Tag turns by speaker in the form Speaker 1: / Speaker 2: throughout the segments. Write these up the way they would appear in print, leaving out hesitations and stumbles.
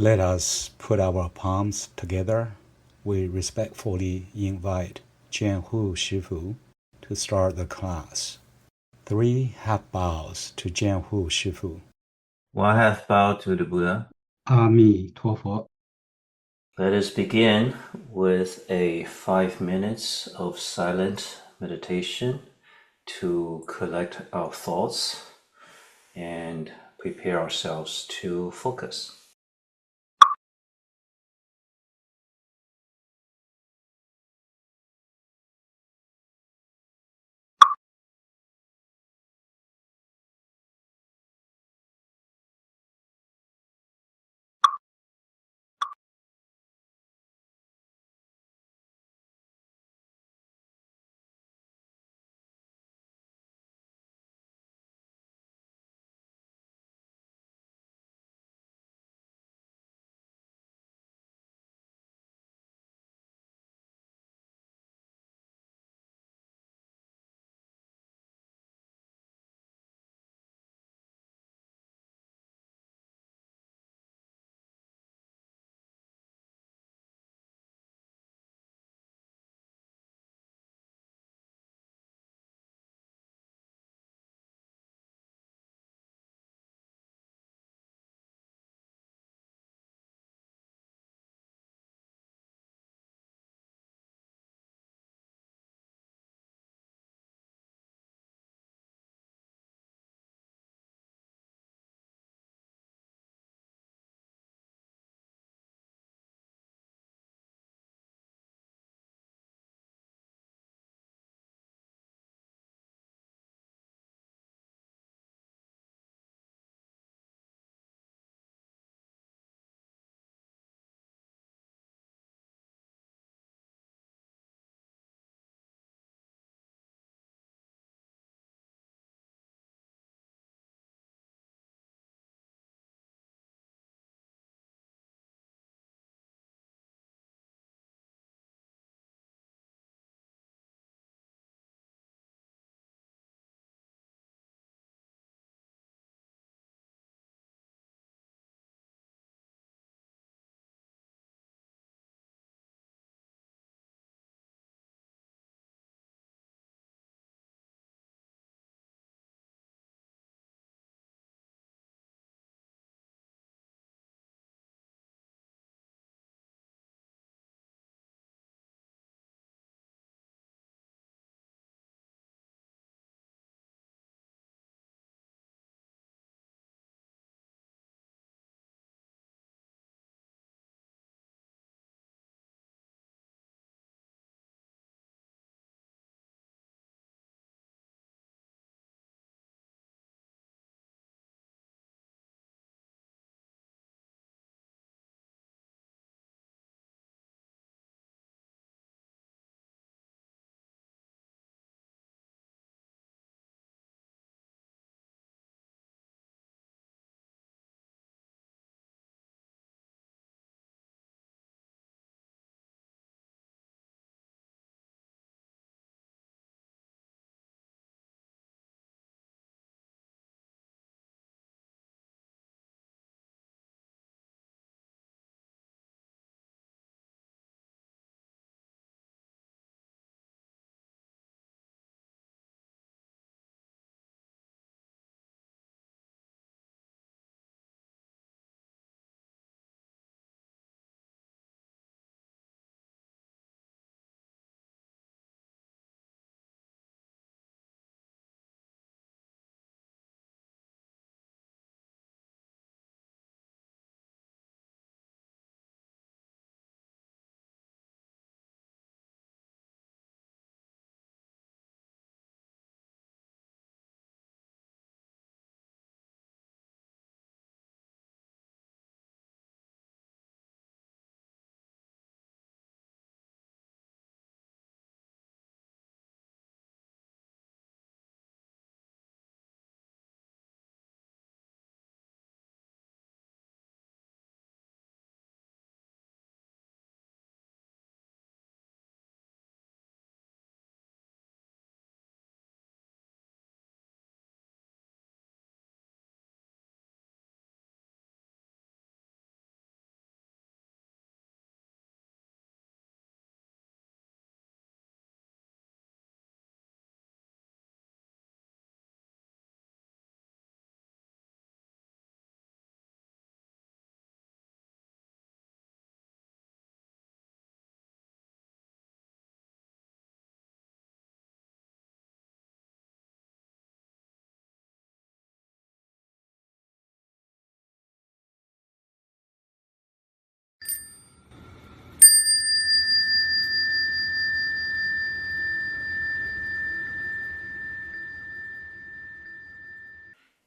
Speaker 1: Let us put our palms together. We respectfully invite JianHu Shifu to start the class. 3 half bows to JianHu Shifu.
Speaker 2: 1 half bow to the Buddha.
Speaker 3: 阿弥陀佛。
Speaker 2: Let us begin with a 5 minutes of silent meditation to collect our thoughts and prepare ourselves to focus.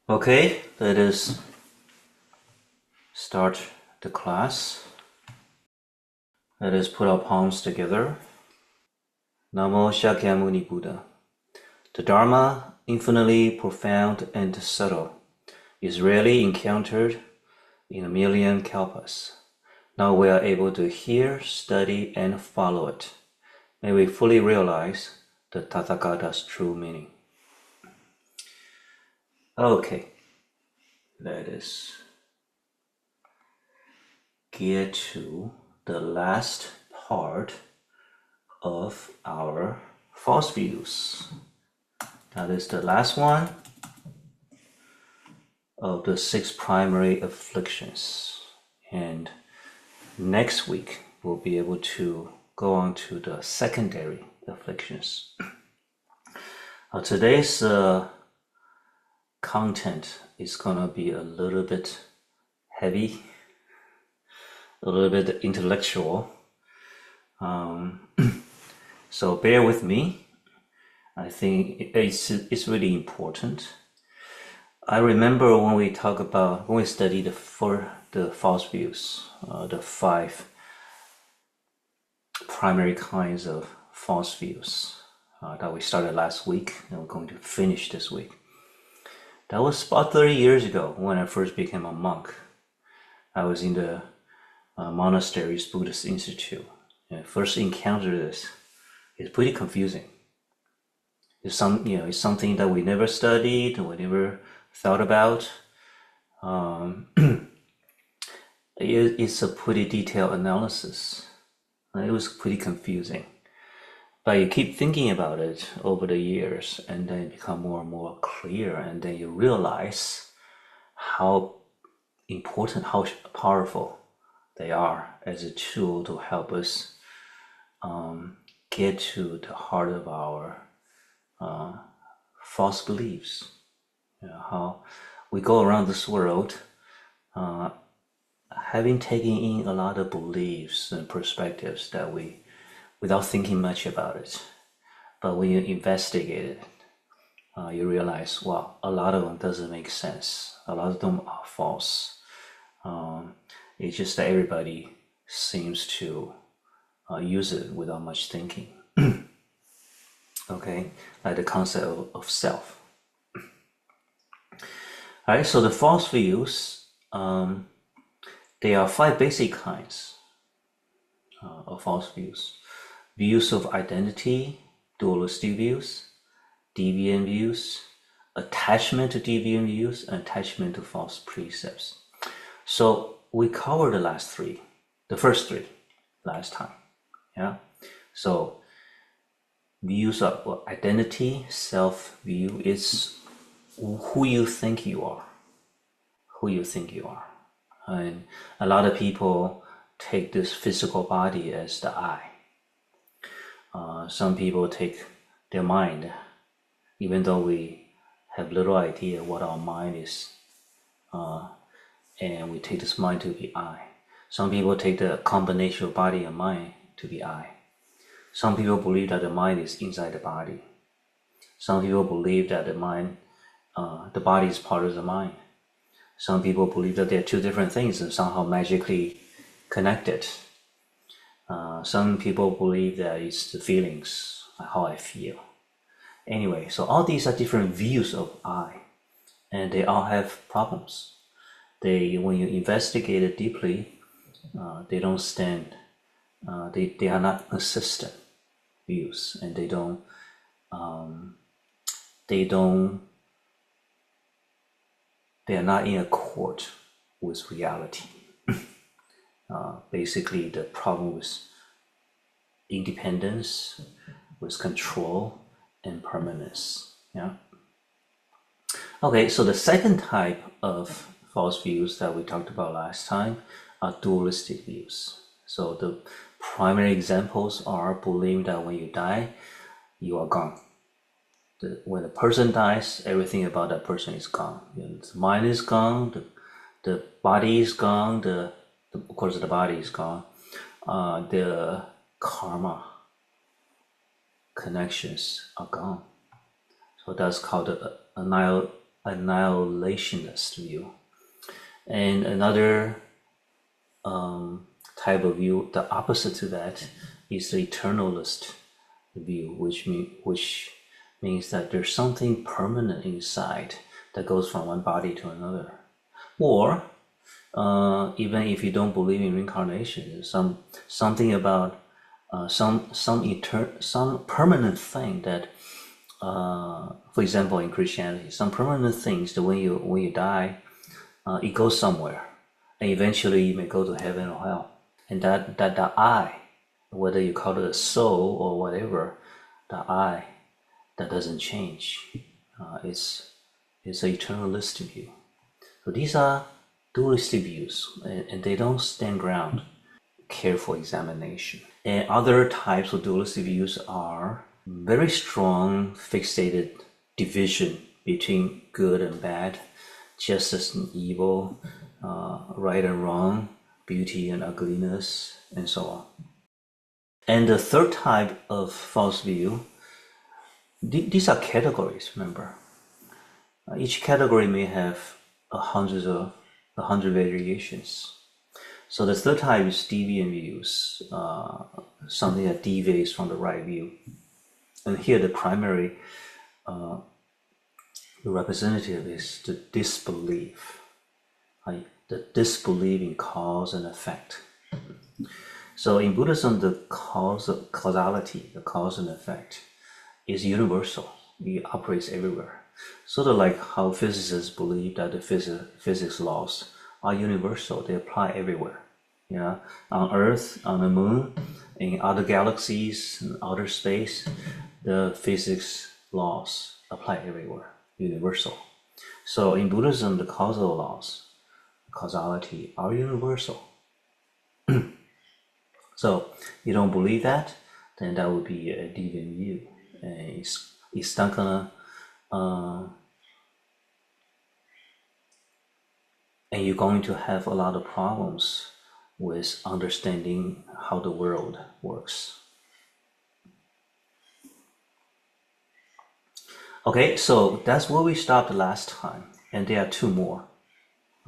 Speaker 2: Okay, let us start the class. Let us put our palms together. Namo Shakyamuni Buddha. The Dharma, infinitely profound and subtle, is rarely encountered in a million kalpas. Now we are able to hear, study, and follow it. May we fully realize the Tathagata's true meaning. Okay, let us get to the last part of our false views. That is the last one of the 6 primary afflictions. And next week, we'll be able to go on to the secondary afflictions. Today's content is going to be a little bit heavy, a little bit intellectual. So bear with me. I think it's really important. I remember when we study the false views, the 5 primary kinds of false views that we started last week and we're going to finish this week. That was about 30 years ago when I first became a monk. I was in the monastery's Buddhist Institute. And I first encountered this. It's pretty confusing. It's something that we never studied, we never thought about. It's a pretty detailed analysis. It was pretty confusing. But you keep thinking about it over the years, and then it becomes more and more clear, and then you realize how important, how powerful they are as a tool to help us get to the heart of our false beliefs. How we go around this world having taken in a lot of beliefs and perspectives that we, without thinking much about it, but when you investigate it, you realize, wow, a lot of them doesn't make sense. A lot of them are false. It's just that everybody seems to use it without much thinking. Okay, like the concept of self. All right, so the false views, there are 5 basic kinds of false views. Views of identity, dualistic views, deviant views, attachment to deviant views, and attachment to false precepts. So we covered the first 3 last time. Yeah. So views of identity, self-view is who you think you are. And a lot of people take this physical body as the I. Some people take their mind, even though we have little idea what our mind is, and we take this mind to be I. Some people take the combination of body and mind to be I. Some people believe that the mind is inside the body. Some people believe that the body is part of the mind. Some people believe that they're 2 different things and somehow magically connected. Some people believe that it's the feelings, how I feel. Anyway, so all these are different views of I, and they all have problems. When you investigate it deeply, they don't stand. They are not consistent views, and they are not in accord with reality. Basically, the problem with independence, with control, and permanence. Yeah. Okay, so the second type of false views that we talked about last time are dualistic views. So the primary examples are believing that when you die, you are gone. When a person dies, everything about that person is gone. The mind is gone, the body is gone, of course the body is gone. The karma connections are gone. So that's called annihilationist view. And another type of view, the opposite to that, is the eternalist view, which means that there's something permanent inside that goes from one body to another. Or even if you don't believe in reincarnation, something about some permanent thing that, for example, in Christianity, some permanent things that when you die, it goes somewhere, and eventually you may go to heaven or hell, and that the I, whether you call it a soul or whatever, the I, that doesn't change. It's an eternalistic view. So these are dualistic views, and they don't stand ground. Careful examination. And other types of dualistic views are very strong, fixated division between good and bad, justice and evil, right and wrong, beauty and ugliness, and so on. And the third type of false view, these are categories, remember. Each category may have 100 variations. So the third type is deviant views, something that deviates from the right view. And here the primary the representative is the disbelief, the disbelief in cause and effect. So in Buddhism, the causality, the cause and effect, is universal. It operates everywhere. Sort of like how physicists believe that the physics laws are universal. They apply everywhere. Yeah, on Earth, on the Moon, in other galaxies, in outer space, the physics laws apply everywhere, universal. So in Buddhism, the causal laws, causality, are universal. So you don't believe that, then that would be a deviant view. It's not gonna, and you're going to have a lot of problems with understanding how the world works. Okay, so that's where we stopped last time, and there are two more.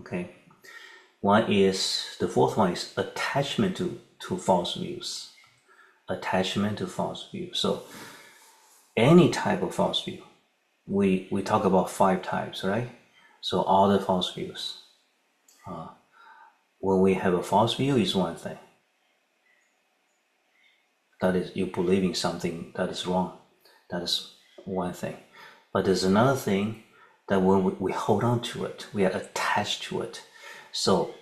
Speaker 2: Okay, the fourth one is attachment to false views. Attachment to false views. So any type of false view, we talk about 5 types, right? So all the false views. When we have a false view is one thing. That is, you believe in something that is wrong. That is one thing. But there's another thing that when we hold on to it, we are attached to it. So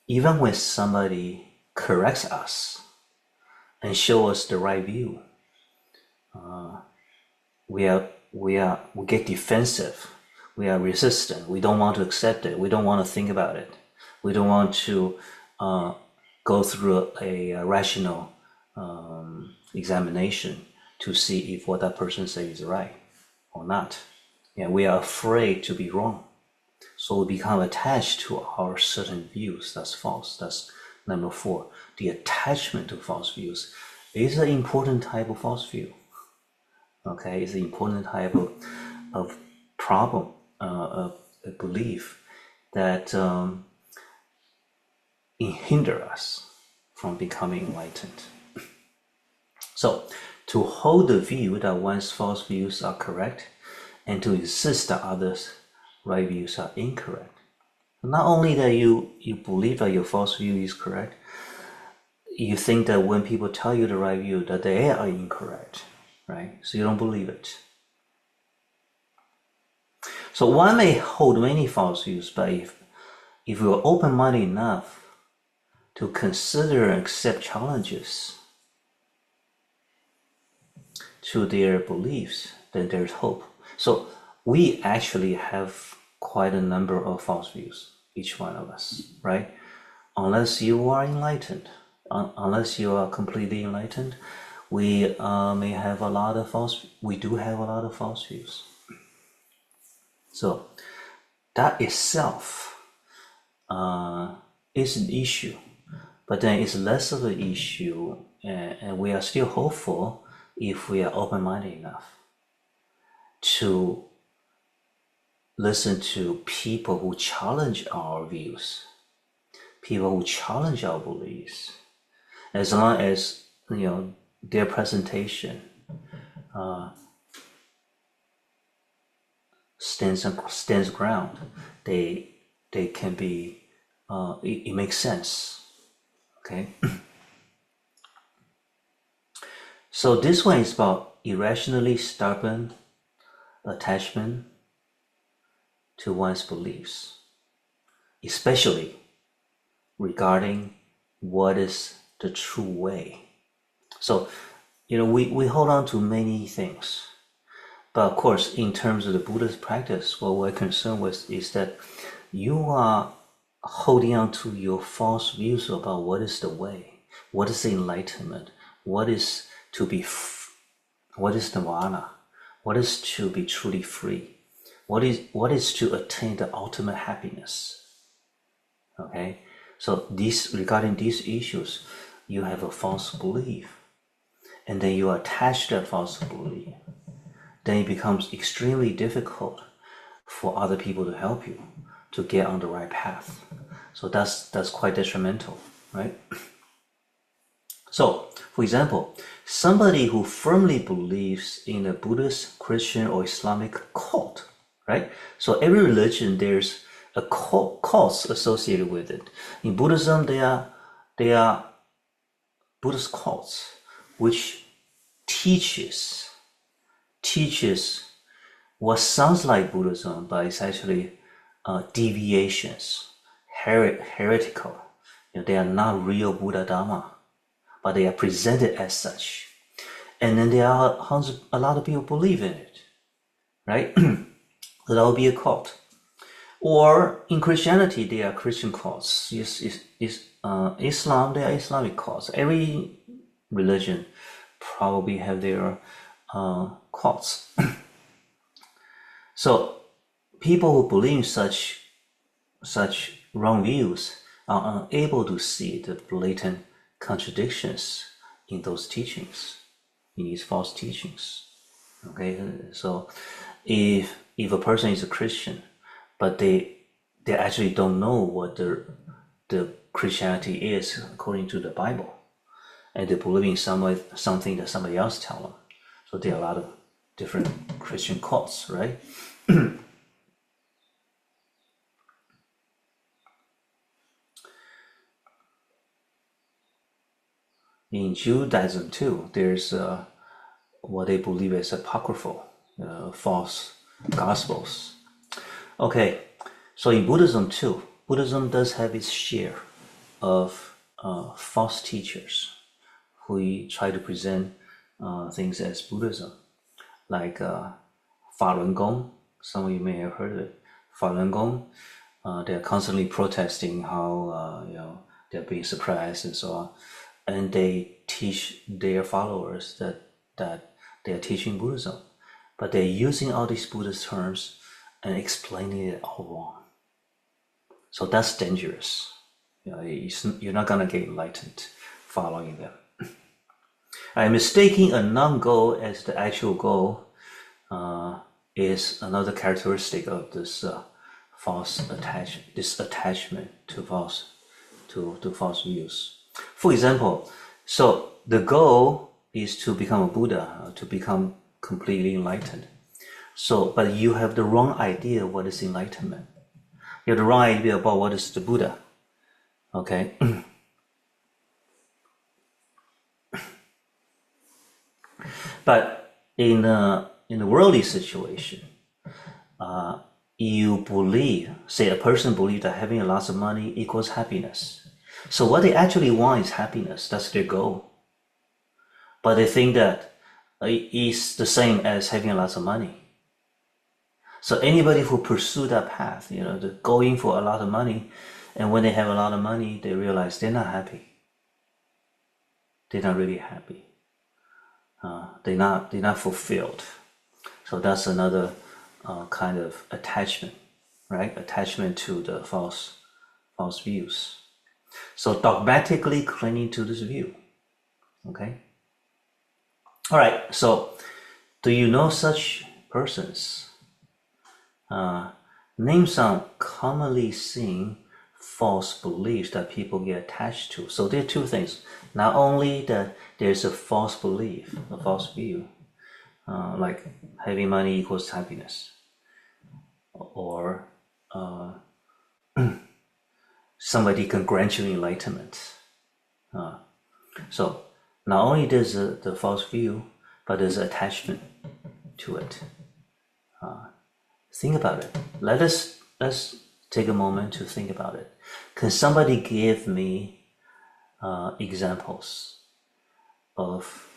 Speaker 2: even when somebody corrects us and show us the right view, we get defensive. We are resistant. We don't want to accept it. We don't want to think about it. We don't want to go through a rational examination to see if what that person says is right or not. Yeah, we are afraid to be wrong. So we become attached to our certain views. That's false. That's number 4. The attachment to false views is an important type of false view. Okay, it's an important type of problem, a belief that hinder us from becoming enlightened. So to hold the view that one's false views are correct and to insist that others' right views are incorrect. Not only that you believe that your false view is correct, you think that when people tell you the right view that they are incorrect, right? So you don't believe it. So one may hold many false views, but if you are open-minded enough to consider and accept challenges to their beliefs, then there's hope. So we actually have quite a number of false views, each one of us, right? Unless you are enlightened, unless you are completely enlightened, we do have a lot of false views. So that itself is an issue, but then it's less of an issue, and we are still hopeful if we are open-minded enough to listen to people who challenge our views, people who challenge our beliefs, as long as their presentation stands ground, they can be it makes sense. Okay. So this one is about irrationally stubborn attachment to one's beliefs, especially regarding what is the true way. So, we hold on to many things, but of course, in terms of the Buddhist practice, what we're concerned with is that you are holding on to your false views about what is the way, what is the enlightenment, what is nirvana, what is to be truly free, what is to attain the ultimate happiness. Okay, so regarding these issues, you have a false belief, and then you attach that false belief. Then it becomes extremely difficult for other people to help you to get on the right path. So that's quite detrimental, right? So, for example, somebody who firmly believes in a Buddhist, Christian, or Islamic cult, right? So every religion, there's a cults associated with it. In Buddhism, they are Buddhist cults, which teaches what sounds like Buddhism, but it's actually deviations, heretical. They are not real Buddha Dharma, but they are presented as such. And then there are a lot of people believe in it, right? So that would be a cult. Or in Christianity, there are Christian cults. Islam, there are Islamic cults. Every religion probably have their cults. So people who believe such wrong views are unable to see the blatant contradictions in those teachings, in these false teachings. Okay, so if a person is a Christian, but they actually don't know what the Christianity is according to the Bible, and they believe in something that somebody else tell them. So there are a lot of different Christian cults, right? In Judaism too, there's what they believe is apocryphal, false gospels. Okay, so in Buddhism too, Buddhism does have its share of false teachers who try to present things as Buddhism, like Falun Gong. Some of you may have heard of it. Falun Gong, they're constantly protesting how they're being suppressed and so on, and they teach their followers that they are teaching Buddhism, but they're using all these Buddhist terms and explaining it all wrong. So that's dangerous. You're not gonna get enlightened following them. Mistaking a non-goal as the actual goal is another characteristic of this attachment to false views. For example, so the goal is to become a Buddha, to become completely enlightened. So, but you have the wrong idea what is enlightenment. You have the wrong idea about what is the Buddha. Okay. But in a worldly situation, you believe, say a person believes that having lots of money equals happiness. So what they actually want is happiness. That's their goal. But they think that it's the same as having lots of money. So anybody who pursue that path, they're going for a lot of money, and when they have a lot of money, they realize they're not happy. They're not really happy. They're not fulfilled. So that's another kind of attachment, right? Attachment to the false views. So dogmatically clinging to this view. Okay. All right. So, do you know such persons? name some commonly seen false beliefs that people get attached to. So there are two things. Not only that there's a false belief, a false view, like having money equals happiness, or somebody can grant you enlightenment. So not only there's the false view, but there's attachment to it. Think about it. Let's take a moment to think about it. Can somebody give me examples of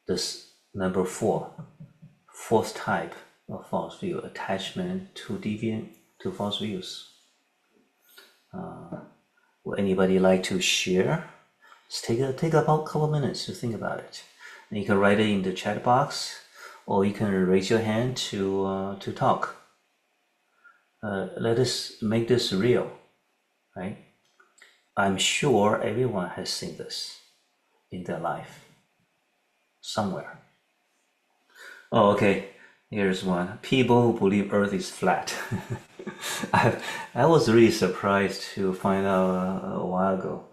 Speaker 2: this number fourth type of false view, attachment to false views? Would anybody like to share? Just take about a couple minutes to think about it. And you can write it in the chat box, or you can raise your hand to talk. Let us make this real, right? I'm sure everyone has seen this in their life somewhere. Oh, okay. Here's one. People who believe Earth is flat. I was really surprised to find out a while ago,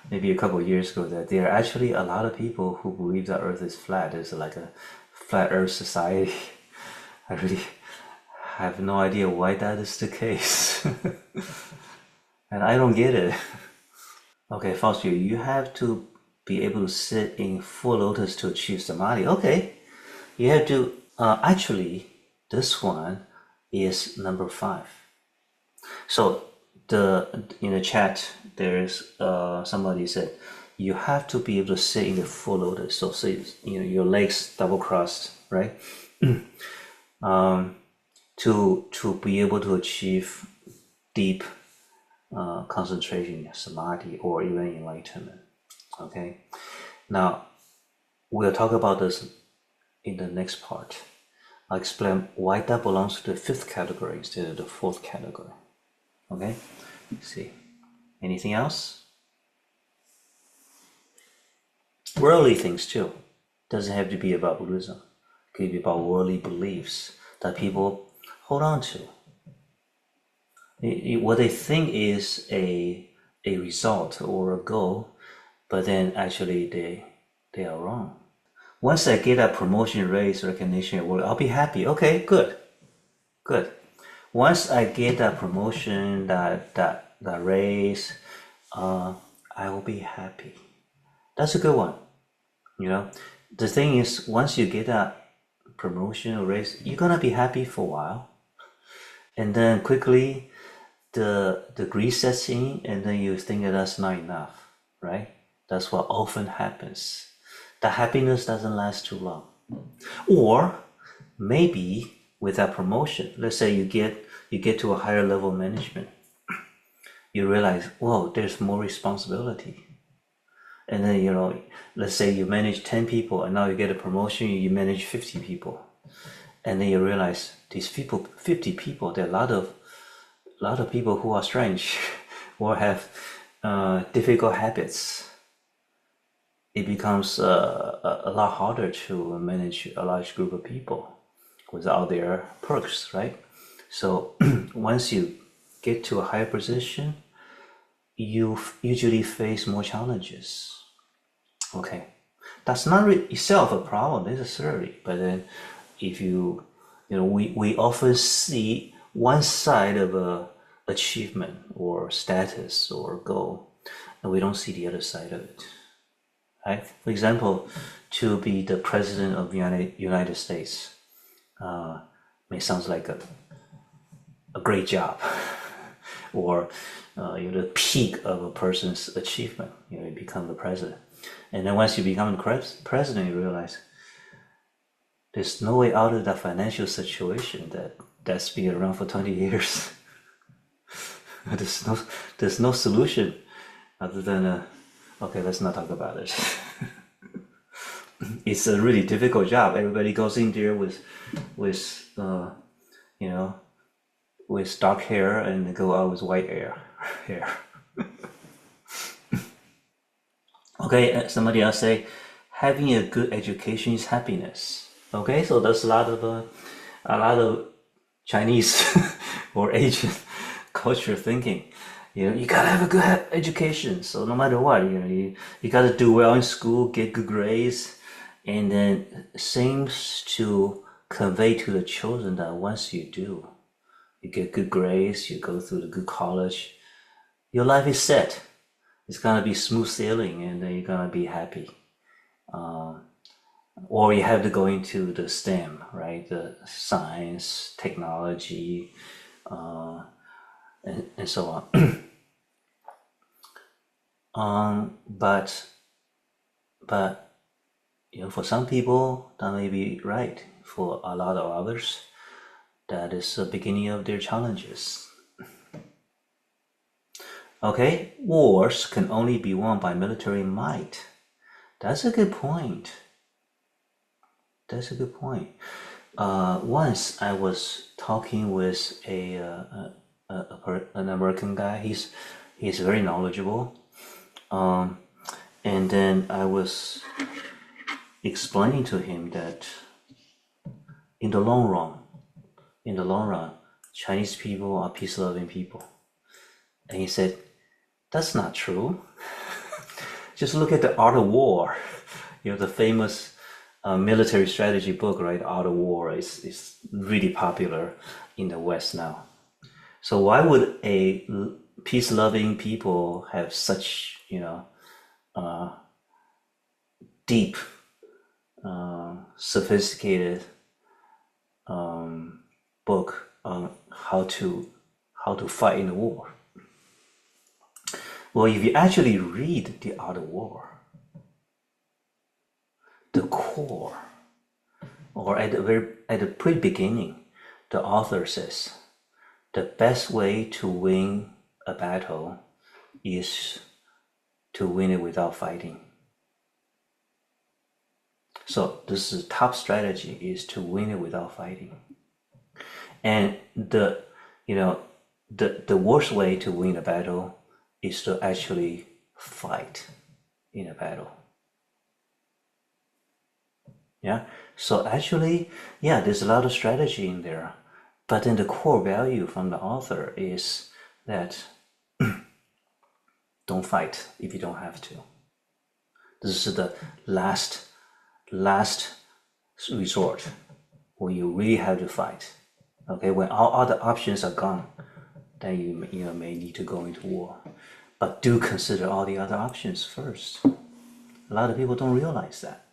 Speaker 2: maybe a couple of years ago, that there are actually a lot of people who believe that Earth is flat. There's like a flat Earth society. I really have no idea why that is the case. And I don't get it. Okay, false view. You have to be able to sit in full lotus to achieve samadhi. Okay, you have to. Actually, this one is number 5. So in the chat, there's somebody said you have to be able to sit in the full lotus. So your legs double crossed, right? To be able to achieve deep concentration, samadhi, or even enlightenment. Okay, now we'll talk about this in the next part. I'll explain why that belongs to the 5th category instead of the 4th category. Okay, let's see. Anything else? Worldly things too. Doesn't have to be about Buddhism. It could be about worldly beliefs that people hold on to. What they think is a result or a goal, but then actually they are wrong. Once I get a promotion, raise, recognition, I'll be happy. Okay, good. Once I get that promotion, that raise, I will be happy. That's a good one. The thing is, once you get that promotion or raise, you're gonna be happy for a while, and then quickly the greed sets in, and then you think that that's not enough, right? That's what often happens. The happiness doesn't last too long. Or maybe with that promotion, let's say you get to a higher level of management, you realize, whoa, there's more responsibility. And then, let's say you manage 10 people and now you get a promotion, you manage 50 people. And then you realize these 50 people, there are a lot of people who are strange or have difficult habits. It becomes a lot harder to manage a large group of people without their perks, right? So once you get to a higher position, you usually face more challenges. Okay, that's not itself a problem necessarily, but then if we often see one side of a achievement or status or goal, and we don't see the other side of it. Right? For example, to be the president of the United States may sound like a great job, or the peak of a person's achievement. You become the president, and then once you become the president, you realize there's no way out of that financial situation that's been around for 20 years. There's no solution other than okay, let's not talk about it. It's a really difficult job. Everybody goes in there with dark hair and they go out with white hair. Okay, somebody else say, having a good education is happiness. Okay, so there's a lot of Chinese or Asian culture thinking. You gotta have a good education. So no matter what, you gotta do well in school, get good grades, and then seems to convey to the children that once you do, you get good grades, you go through the good college, your life is set. It's gonna be smooth sailing, and then you're gonna be happy. Or you have to go into the STEM, right? The science, technology, and so on. But for some people that may be right. For a lot of others, that is the beginning of their challenges. Okay, wars can only be won by military might. That's a good point. Once I was talking with an American guy. He's very knowledgeable, and then I was explaining to him that in the long run, Chinese people are peace-loving people, and he said, "That's not true. Just look at the Art of War. The famous military strategy book, right? Art of War is really popular in the West now. So why would a peace-loving people have such, deep, sophisticated book on how to fight in the war? Well, if you actually read the Art of War, the core, or at the pretty beginning, the author says the best way to win a battle is to win it without fighting. So this is top strategy, is to win it without fighting. And the worst way to win a battle is to actually fight in a battle. Yeah. So actually, there's a lot of strategy in there, but then the core value from the author is that don't fight if you don't have to. This is the last resort where you really have to fight. Okay, when all other options are gone, then you may need to go into war, but do consider all the other options first. A lot of people don't realize that.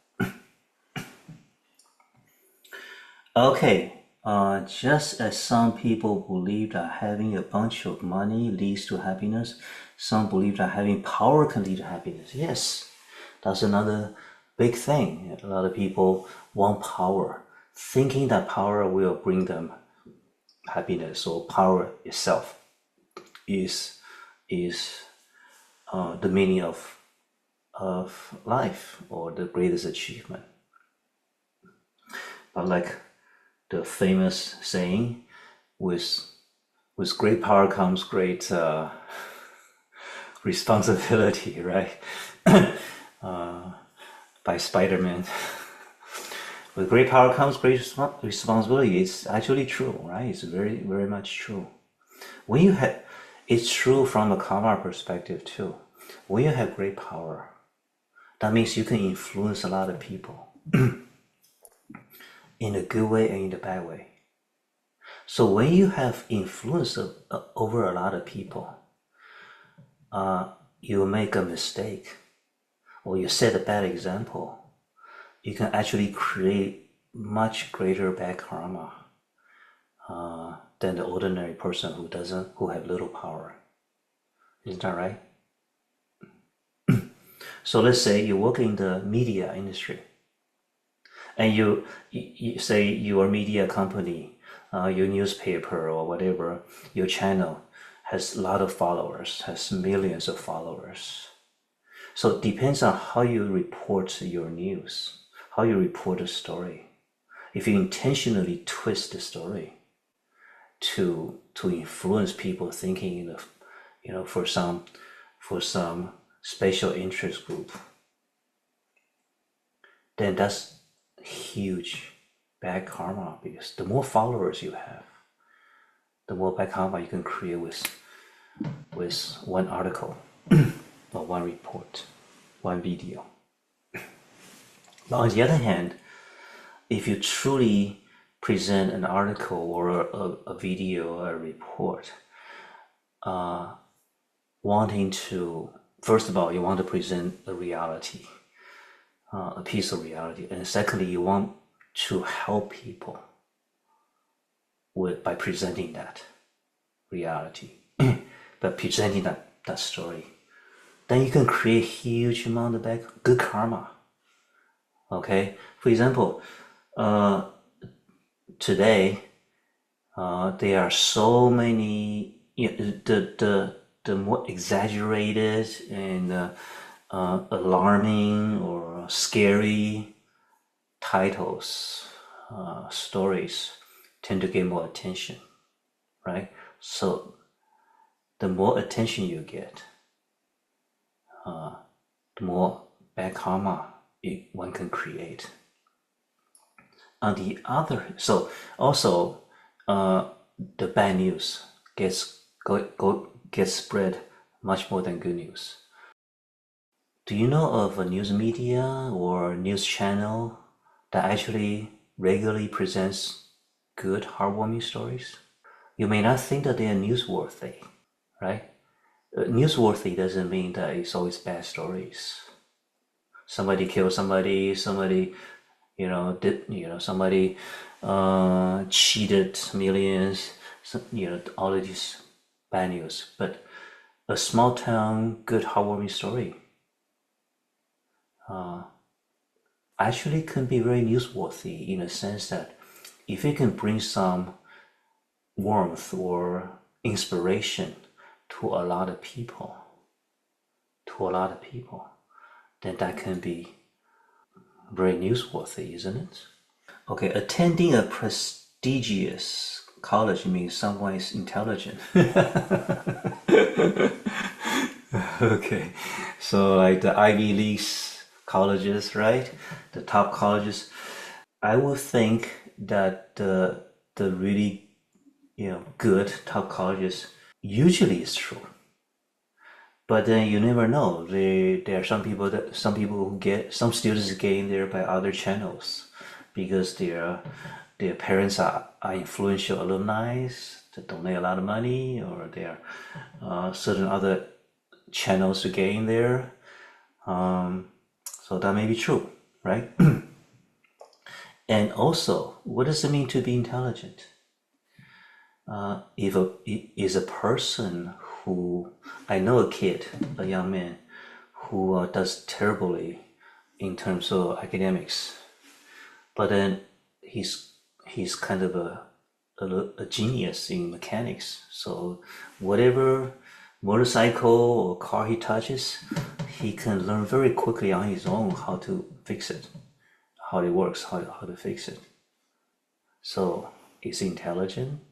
Speaker 2: Okay, just as some people believe that having a bunch of money leads to happiness, some believe that having power can lead to happiness. Yes, that's another big thing. A lot of people want power, thinking that power will bring them happiness, or power itself is the meaning of life, or the greatest achievement. But like the famous saying, with great power comes great responsibility, right? By Spider-Man. With great power comes great responsibility. It's actually true, right? It's very, very much true. It's true from a karma perspective too. When you have great power, that means you can influence a lot of people. In a good way and in a bad way. So when you have influence over a lot of people, you make a mistake, or you set a bad example, you can actually create much greater bad karma than the ordinary person who have little power. Isn't that right? So let's say you work in the media industry, and you say your media company, your newspaper or whatever, your channel has a lot of followers, has millions of followers. So it depends on how you report your news, how you report a story. If you intentionally twist the story to influence people thinking for some special interest group, then that's huge bad karma, because the more followers you have, the more bad karma you can create with one article or one report, one video. But on the other hand, if you truly present an article or a video or a report, wanting to, first of all, you want to present a reality, a piece of reality, and secondly, you want to help people by presenting that reality, by presenting that story. Then you can create huge amount of good karma. Okay, for example, today there are so many, the more exaggerated and alarming or scary titles, stories tend to get more attention, right? So the more attention you get, the more bad karma one can create. On the other, so also the bad news gets spread much more than good news. Do you know of a news media or news channel that actually regularly presents good, heartwarming stories? You may not think that they are newsworthy, right? Newsworthy doesn't mean that it's always bad stories. Somebody killed somebody, somebody cheated millions, all of these bad news. But a small town, good, heartwarming story actually can be very newsworthy in a sense that if it can bring some warmth or inspiration to a lot of people, then that can be very newsworthy, isn't it? Okay, attending a prestigious college means someone is intelligent. Okay, so like the Ivy League colleges, right? The top colleges. I would think that the really good top colleges usually is true. But then you never know. There are some students get in there by other channels because their parents are influential alumni that donate a lot of money, or there are certain other channels to get in there. So that may be true, right? And also, what does it mean to be intelligent? If is a person who, I know a kid, a young man, who does terribly in terms of academics, but then he's kind of a genius in mechanics. So whatever motorcycle or car he touches, he can learn very quickly on his own how to fix it, how it works, how to fix it. So is he intelligent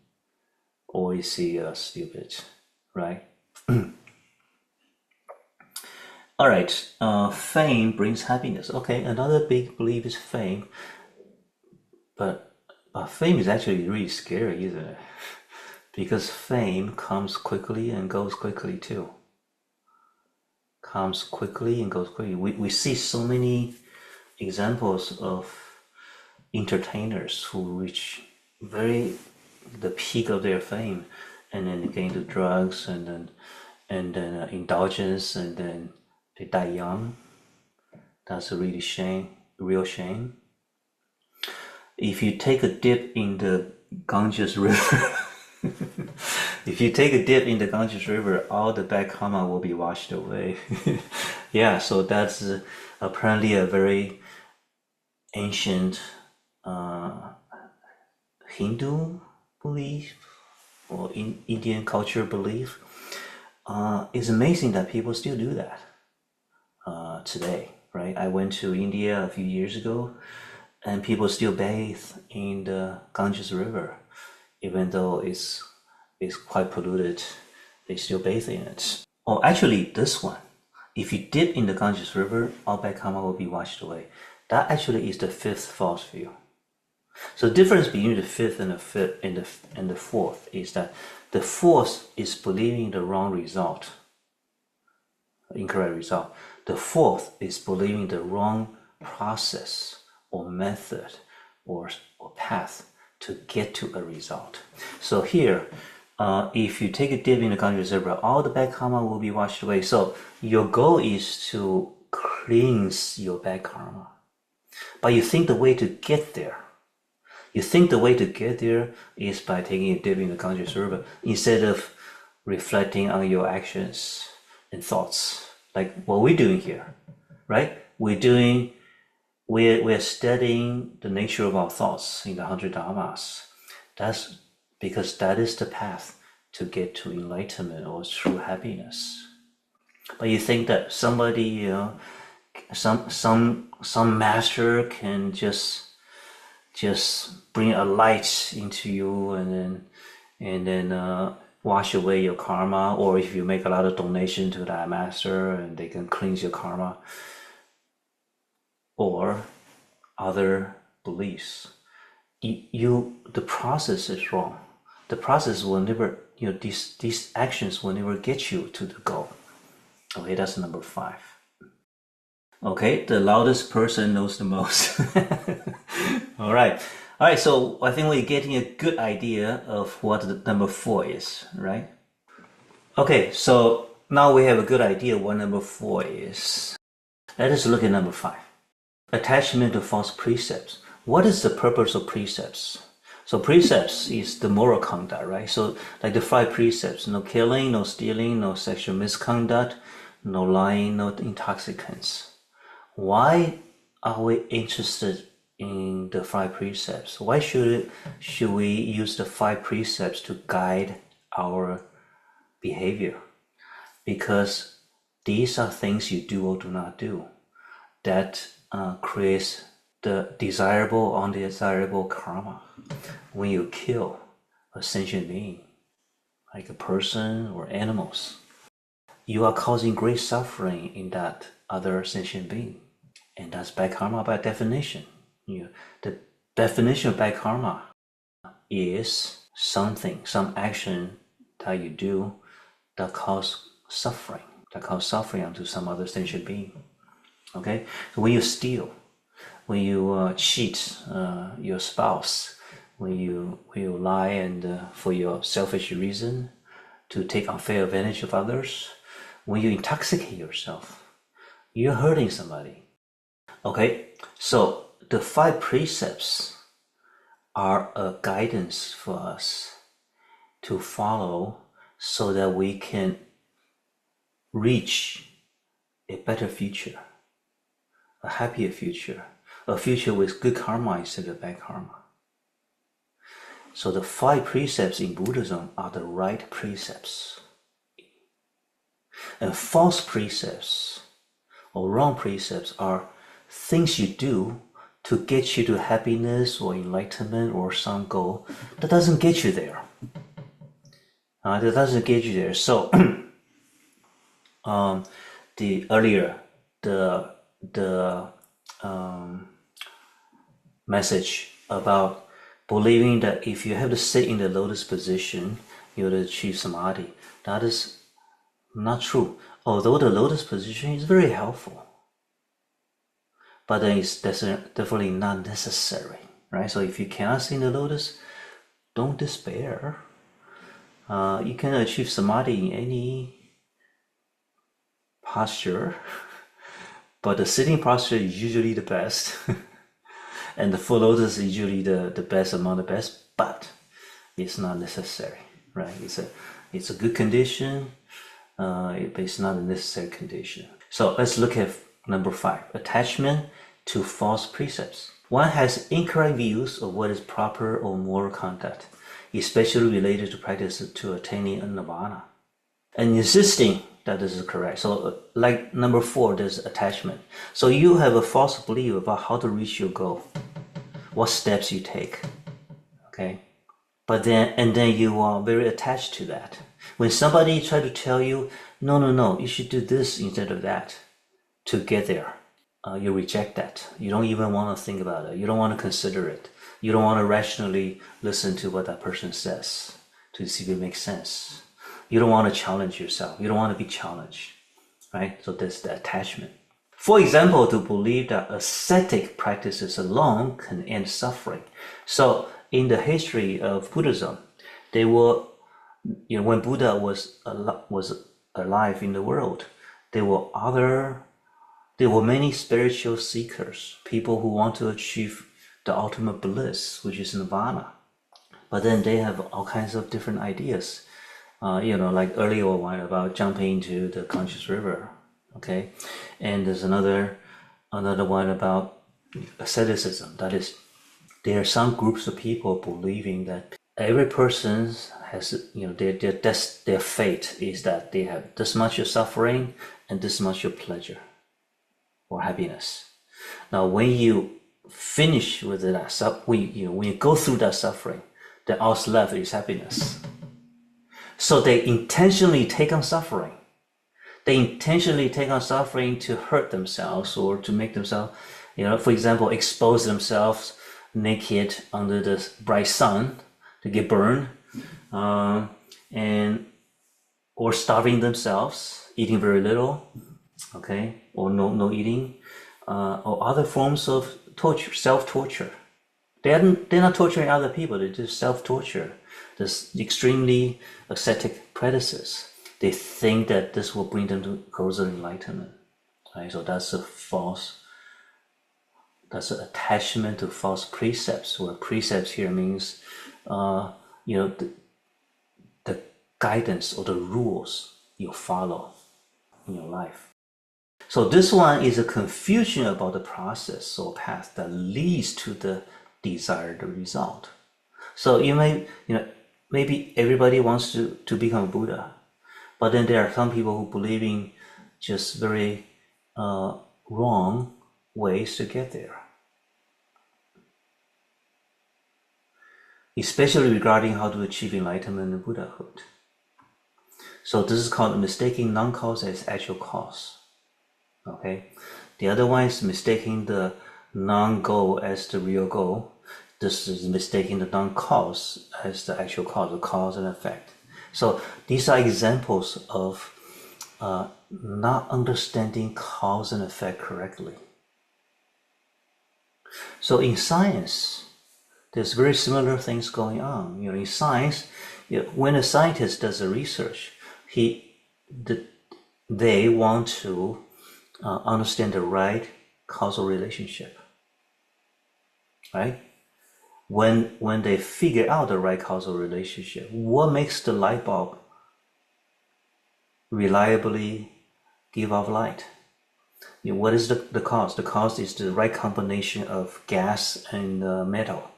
Speaker 2: or is he stupid, right? All right, fame brings happiness. Okay, another big belief is fame, but fame is actually really scary, isn't it? Because fame comes quickly and goes quickly too. Comes quickly and goes quickly. We see so many examples of entertainers who reach the peak of their fame, and then they get into drugs and then indulgence, and then they die young. That's a real shame. If you take a dip in the Ganges River, all the bad karma will be washed away. Yeah, so that's apparently a very ancient Hindu belief or Indian culture belief. It's amazing that people still do that today, right? I went to India a few years ago, and people still bathe in the Ganges River, even though it's quite polluted. They still bathe in it. Oh, actually, this one, if you dip in the Ganges River, all bad karma will be washed away. That actually is the fifth false view. So the difference between the fifth and the fourth is that the fourth is believing the wrong result, incorrect result. The fourth is believing the wrong process or method or path to get to a result. So here, if you take a dip in the conscious river, all the bad karma will be washed away. So your goal is to cleanse your bad karma. But you think the way to get there, is by taking a dip in the conscious river instead of reflecting on your actions and thoughts, like what we're doing here, right? We're studying the nature of our thoughts in the 100 Dharmas. That's because that is the path to get to enlightenment or true happiness. But you think that somebody, some master can just bring a light into you and then wash away your karma, or if you make a lot of donation to that master and they can cleanse your karma, or other beliefs. The process is wrong. The process will never, these actions will never get you to the goal. Okay, that's number 5. Okay, the loudest person knows the most. All right, so I think we're getting a good idea of what the number 4 is, right? Okay, so now we have a good idea what number 4 is. Let us look at number 5. Attachment to false precepts. What is the purpose of precepts? So precepts is the moral conduct, right? So like the 5 precepts: no killing, no stealing, no sexual misconduct, no lying, no intoxicants. Why are we interested in the 5 precepts? Why should we use the 5 precepts to guide our behavior? Because these are things you do or do not do that creates the desirable or undesirable karma. When you kill a sentient being, like a person or animals, you are causing great suffering in that other sentient being. And that's bad karma by definition. The definition of bad karma is some action that you do that cause suffering onto some other sentient being. Okay? So when you steal, when you cheat your spouse, when you lie and for your selfish reason to take unfair advantage of others, when you intoxicate yourself, you're hurting somebody. Okay, so the 5 precepts are a guidance for us to follow so that we can reach a better future, a happier future, a future with good karma instead of bad karma. So the 5 precepts in Buddhism are the right precepts. And false precepts or wrong precepts are things you do to get you to happiness or enlightenment or some goal that doesn't get you there. So the message about believing that if you have to sit in the lotus position, you'll achieve samadhi, that is not true. Although the lotus position is very helpful, but then it's definitely not necessary, right? So if you cannot sit in the lotus, don't despair. You can achieve samadhi in any posture, but the sitting posture is usually the best. And the full lotus is usually the best among the best, but it's not necessary, right? It's a good condition, but it's not a necessary condition. So let's look at number 5, attachment to false precepts. One has incorrect views of what is proper or moral conduct, especially related to practice to attaining a nirvana, and insisting that this is correct. So like number 4, there's attachment. So you have a false belief about how to reach your goal, what steps you take, okay? But then you are very attached to that. When somebody try to tell you, no, you should do this instead of that to get there, you reject that. You don't even want to think about it. You don't want to consider it. You don't want to rationally listen to what that person says to see if it makes sense. You don't want to challenge yourself. You don't want to be challenged, right? So there's the attachment. For example, to believe that ascetic practices alone can end suffering. So in the history of Buddhism, they were, when Buddha was alive in the world, there were many spiritual seekers, people who want to achieve the ultimate bliss, which is nirvana. But then they have all kinds of different ideas. Like earlier one about jumping into the conscious river. Okay, and there's another one about asceticism. That is, there are some groups of people believing that every person has, their fate is that they have this much of suffering and this much of pleasure or happiness. Now, when you finish with that, when you go through that suffering, then all that's left is happiness. So they intentionally take on suffering. They intentionally take on suffering to hurt themselves or to make themselves, for example, expose themselves naked under the bright sun to get burned, or starving themselves, eating very little, okay, or no eating, or other forms of torture, self-torture. They're not torturing other people, they just self-torture. This extremely ascetic practices. They think that this will bring them to closer enlightenment. Right? So that's an attachment to false precepts, where precepts here means the guidance or the rules you follow in your life. So this one is a confusion about the process or path that leads to the desired result. So maybe everybody wants to become a Buddha, but then there are some people who believe in just very wrong ways to get there. Especially regarding how to achieve enlightenment and Buddhahood. So this is called mistaking non-cause as actual cause. Okay. The other one is mistaking the non-goal as the real goal. This is mistaking the non-cause as the actual cause, the cause and effect. So these are examples of not understanding cause and effect correctly. So in science, there's very similar things going on. In science, when a scientist does a research, they want to understand the right causal relationship, right? When they figure out the right causal relationship, what makes the light bulb reliably give off light? What is the cause? The cause is the right combination of gas and metal,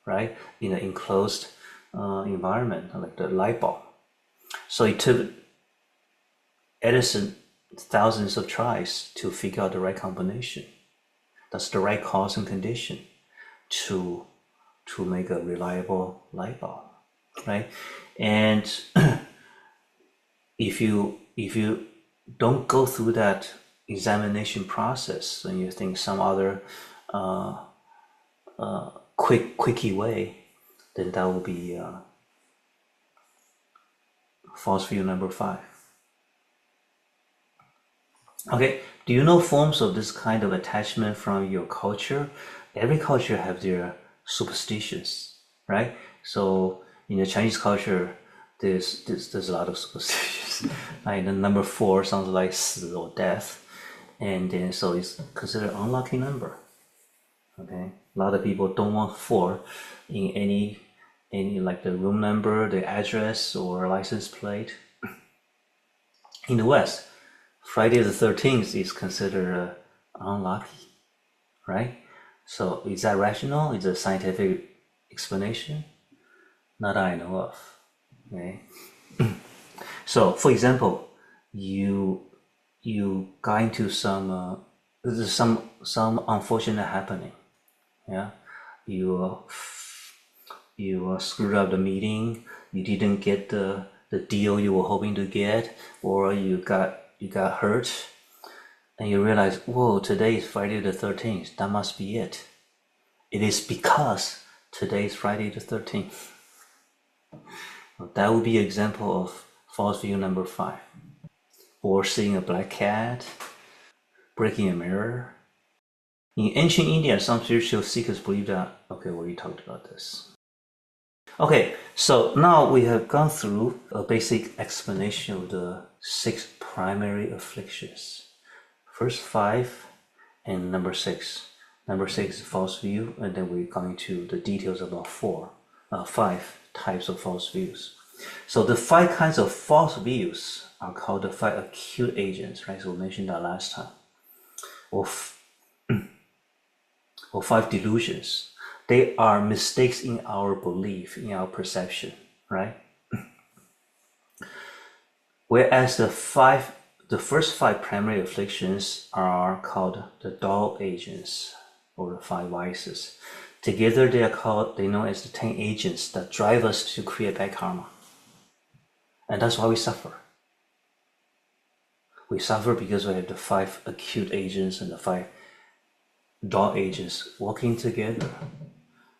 Speaker 2: right? In an enclosed environment, like the light bulb. So it took Edison thousands of tries to figure out the right combination. That's the right cause and condition to make a reliable light bulb, right? And if you don't go through that examination process and you think some other quickie way, then that will be false view number 5. Okay, do you know forms of this kind of attachment from your culture? Every culture have their superstitions, right? So in the Chinese culture, there's a lot of superstitions. Like the number 4 sounds like 死 or death, and then so it's considered an unlucky number. Okay, a lot of people don't want 4 in any like the room number, the address, or license plate. In the West, Friday the 13th is considered unlucky, right? So is that rational? Is there a scientific explanation? Not that I know of. Okay. So, for example, you got into some unfortunate happening. Yeah, you screwed up the meeting. You didn't get the deal you were hoping to get, or you got hurt, and you realize, whoa, today is Friday the 13th. That must be it. It is because Today is Friday the 13th. That would be an example of false view number 5. Or seeing a black cat, breaking a mirror. In ancient India, some spiritual seekers believe that, okay, we already talked about this. Okay, so now we have gone through a basic explanation of the 6 primary afflictions. First 5 and number 6. Number 6 is false view, and then we're going to the details about 5 types of false views. So the 5 kinds of false views are called the 5 acute agents, right? So we mentioned that last time. Or 5 delusions. They are mistakes in our belief, in our perception, right? Whereas the first 5 primary afflictions are called the dull agents, or the 5 vices. Together they're known as the 10 agents that drive us to create bad karma. And that's why we suffer. We suffer because we have the 5 acute agents and the 5 dull agents working together.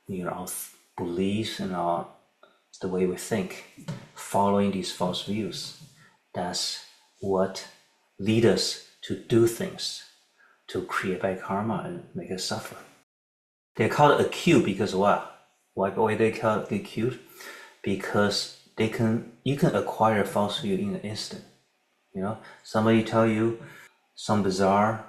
Speaker 2: Our beliefs and the way we think, following these false views. That's what leads us to do things, to create bad karma and make us suffer. They're called acute because what? Why are they called acute? Because you can acquire a false view in an instant. Somebody tell you some bizarre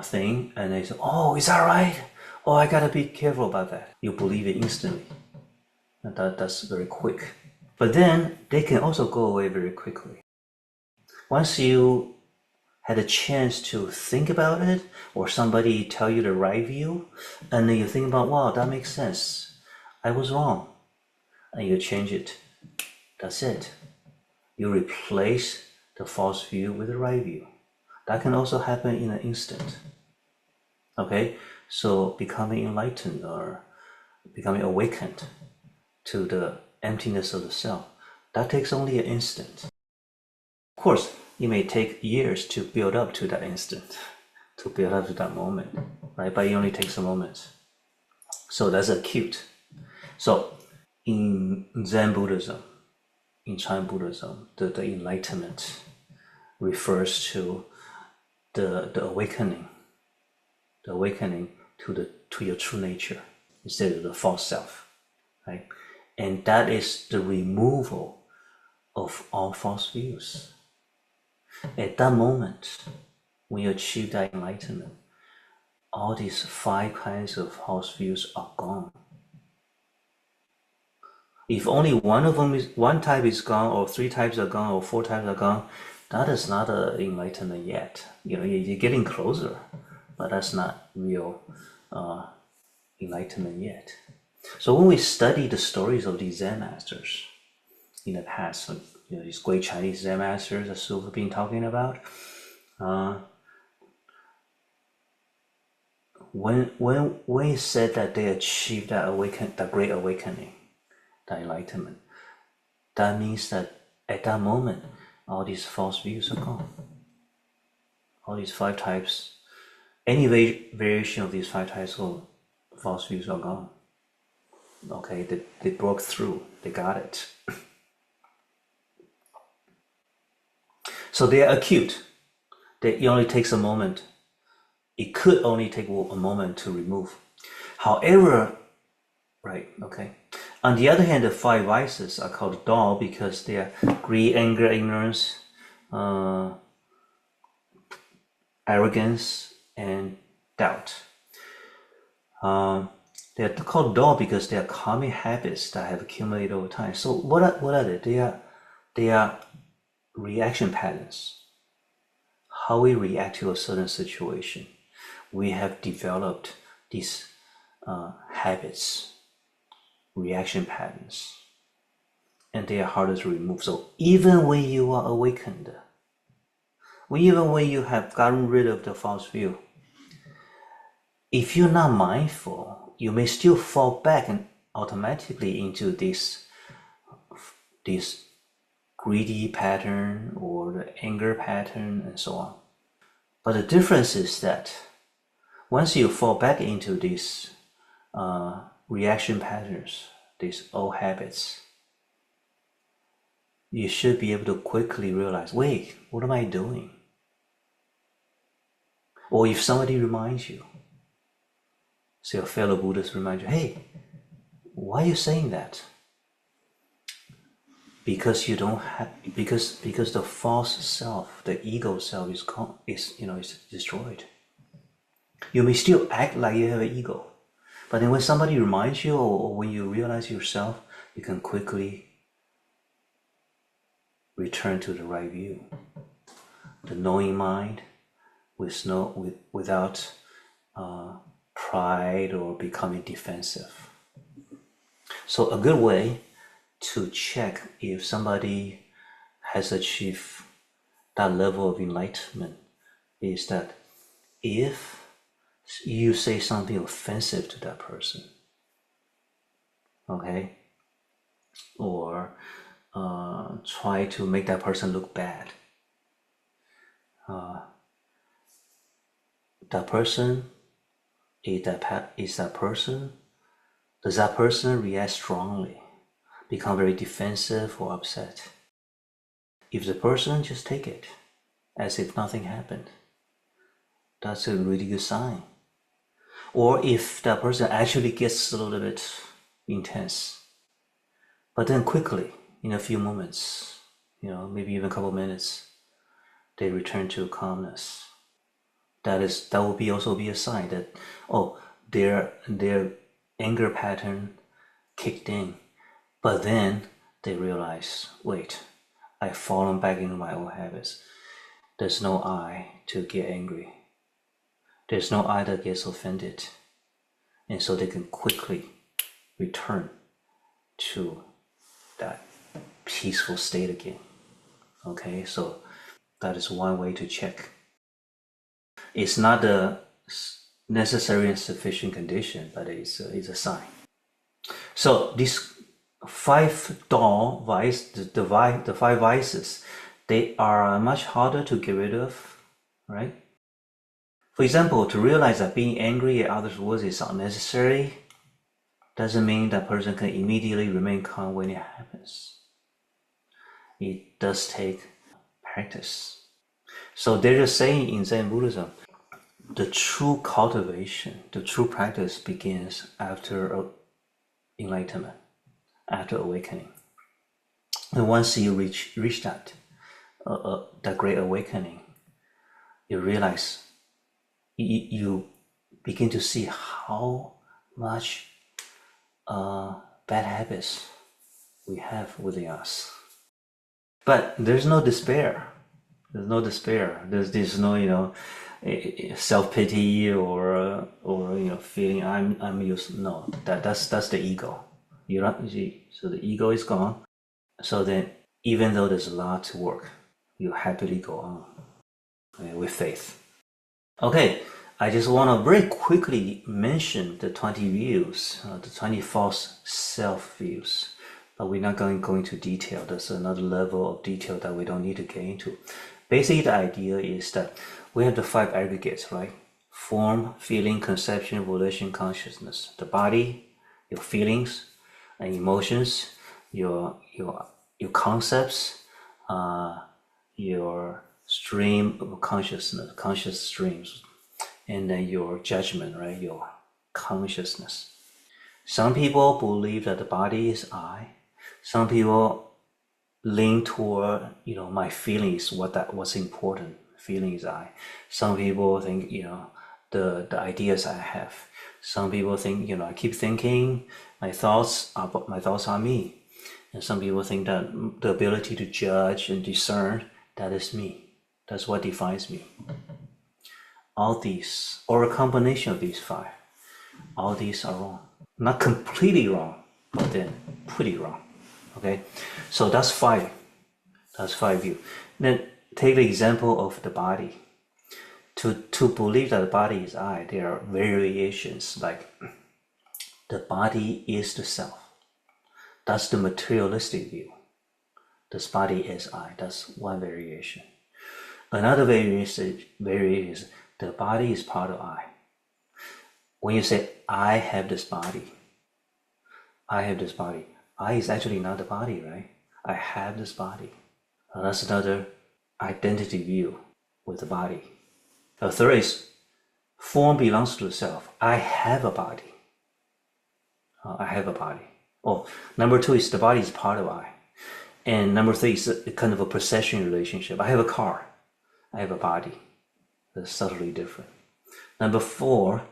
Speaker 2: thing, and they say, "Oh, is that right? Oh, I gotta be careful about that." You believe it instantly, and that's very quick. But then they can also go away very quickly. Once you had a chance to think about it, or somebody tell you the right view, and then you think about, wow, that makes sense. I was wrong, and you change it. That's it. You replace the false view with the right view. That can also happen in an instant. Okay, so becoming enlightened or becoming awakened to the emptiness of the self, that takes only an instant. Of course, it may take years to build up to that instant, to build up to that moment, right? But it only takes a moment. So that's acute. So in Zen Buddhism, in Chan Buddhism, the enlightenment refers to the awakening to your true nature instead of the false self, right? And that is the removal of all false views. At that moment, when you achieve that enlightenment, all these 5 kinds of false views are gone. If only one type is gone, or 3 types are gone, or 4 types are gone, that is not an enlightenment yet. You're getting closer, but that's not real enlightenment yet. So when we study the stories of these Zen masters in the past, these great Chinese Zen masters that we've been talking about, when it said that they achieved that great awakening, that enlightenment, that means that at that moment, all these false views are gone. All these 5 types, any variation of these 5 types of false views are gone. Okay, they broke through, they got it. So they are acute. It only takes a moment. It could only take a moment to remove. However, right, okay. On the other hand, the 5 vices are called dull because they are greed, anger, ignorance, arrogance, and doubt. They're called dull because they are karmic habits that have accumulated over time. So what are they? They are reaction patterns. How we react to a certain situation. We have developed these habits, reaction patterns, and they are harder to remove. So even when you are awakened, even when you have gotten rid of the false view, if you're not mindful, you may still fall back and automatically into this greedy pattern or the anger pattern and so on. But the difference is that once you fall back into this reaction patterns, these old habits, you should be able to quickly realize, wait, what am I doing? Or if somebody reminds you, say a fellow Buddhist reminds you, hey, why are you saying that? Because you don't have, because the false self, the ego self is destroyed. You may still act like you have an ego, but then when somebody reminds you, or when you realize yourself, you can quickly return to the right view, the knowing mind, without pride or becoming defensive. So a good way to check if somebody has achieved that level of enlightenment is that if you say something offensive to that person, okay, or try to make that person look bad, does that person react strongly, become very defensive or upset? If the person just take it as if nothing happened, that's a really good sign. Or if that person actually gets a little bit intense, but then quickly, in a few moments, maybe even a couple minutes, they return to calmness. That will also be a sign that, their anger pattern kicked in, but then they realize, wait, I've fallen back into my old habits. There's no I to get angry. There's no I that gets offended. And so they can quickly return to that peaceful state again. Okay, so that is one way to check. It's not a necessary and sufficient condition, but it's a sign. So these 5 the 5 vices, they are much harder to get rid of, right? For example, to realize that being angry at others' words is unnecessary doesn't mean that person can immediately remain calm when it happens. It does take practice. So there's a saying in Zen Buddhism, the true cultivation, the true practice begins after enlightenment, after awakening. And once you reach that great awakening, you realize, you begin to see how much bad habits we have within us. But there's no despair. There's no despair. There's no self-pity or feeling I'm used. No, that's the ego. So the ego is gone. So then, even though there's a lot to work, you happily go on with faith. Okay, I just want to very quickly mention the 20 views, the 20 false self views, but we're not going to go into detail. There's another level of detail that we don't need to get into. Basically, the idea is that we have the 5 aggregates, right? Form, feeling, conception, volition, consciousness. The body, your feelings and emotions, your concepts, your stream of consciousness, conscious streams, and then your judgment, right? Your consciousness. Some people believe that the body is I. Some people lean toward, my feelings, what's important. Feeling is I. Some people think, the ideas I have. Some people think, I keep thinking, my thoughts are me. And some people think that the ability to judge and discern, that is me. That's what defines me. All these, or a combination of these 5, all these are wrong. Not completely wrong, but then pretty wrong. Okay, so that's 5. That's 5 views. Then take the example of the body. To believe that the body is I, there are variations, like the body is the self. That's the materialistic view. This body is I. That's one variation. Another variation is the body is part of I. When you say I have this body, I have this body. I is actually not the body, right? I have this body. That's another identity view with the body. The third is form belongs to the self. I have a body. I have a body. Oh, number two is the body is part of I. And number three is a kind of a possession relationship. I have a car. I have a body. That's subtly different. Number four,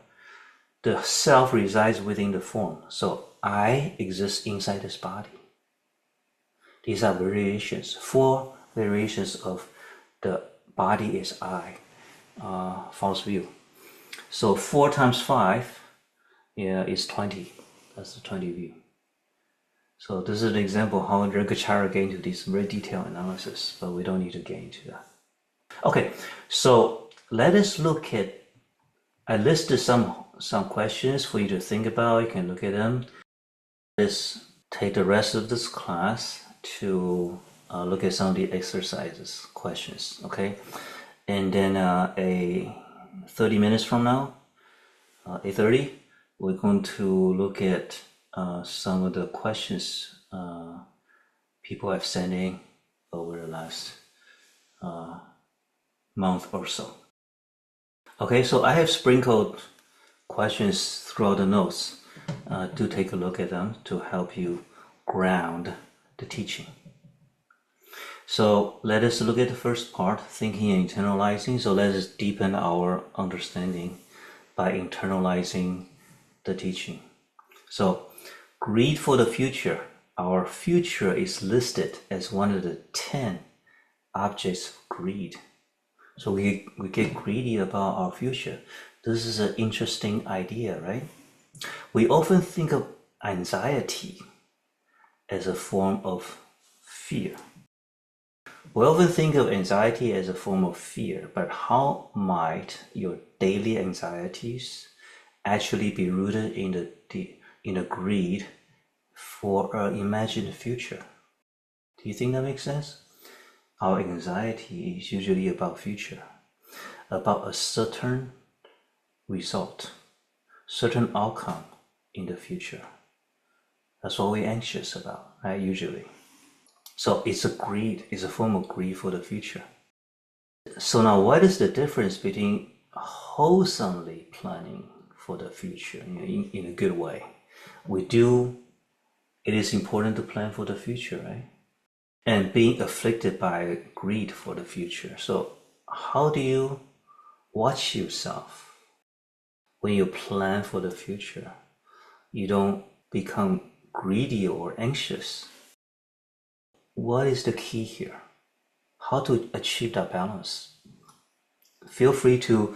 Speaker 2: the self resides within the form. So I exist inside this body. These are variations, 4 variations of the body is I, false view. So 4 times 5 is 20. That's the 20 view. So this is an example how Yogacara get into this very detailed analysis, but we don't need to get into that. Okay, so let us look at, I listed some questions for you to think about. You can look at them. Let's take the rest of this class to look at some of the exercises, questions, okay? And then 30 minutes from now, 8:30, we're going to look at some of the questions people have sent in over the last month or so. Okay, so I have sprinkled questions throughout the notes. Do take a look at them to help you ground the teaching. So let us look at the first part, thinking and internalizing. So let us deepen our understanding by internalizing the teaching. So greed for the future. Our future is listed as one of the 10 objects of greed. So we get greedy about our future. This is an interesting idea, right? We often think of anxiety as a form of fear. We often think of anxiety as a form of fear, but how might your daily anxieties actually be rooted in a greed for an imagined future? Do you think that makes sense? Our anxiety is usually about future, about a certain result, certain outcome in the future. That's what we're anxious about, right? Usually. So it's a greed, it's a form of greed for the future. So now what is the difference between wholesomely planning for the future in a good way? It is important to plan for the future, right? And being afflicted by greed for the future. So how do you watch yourself when you plan for the future? You don't become greedy or anxious. What is the key here? How to achieve that balance? Feel free to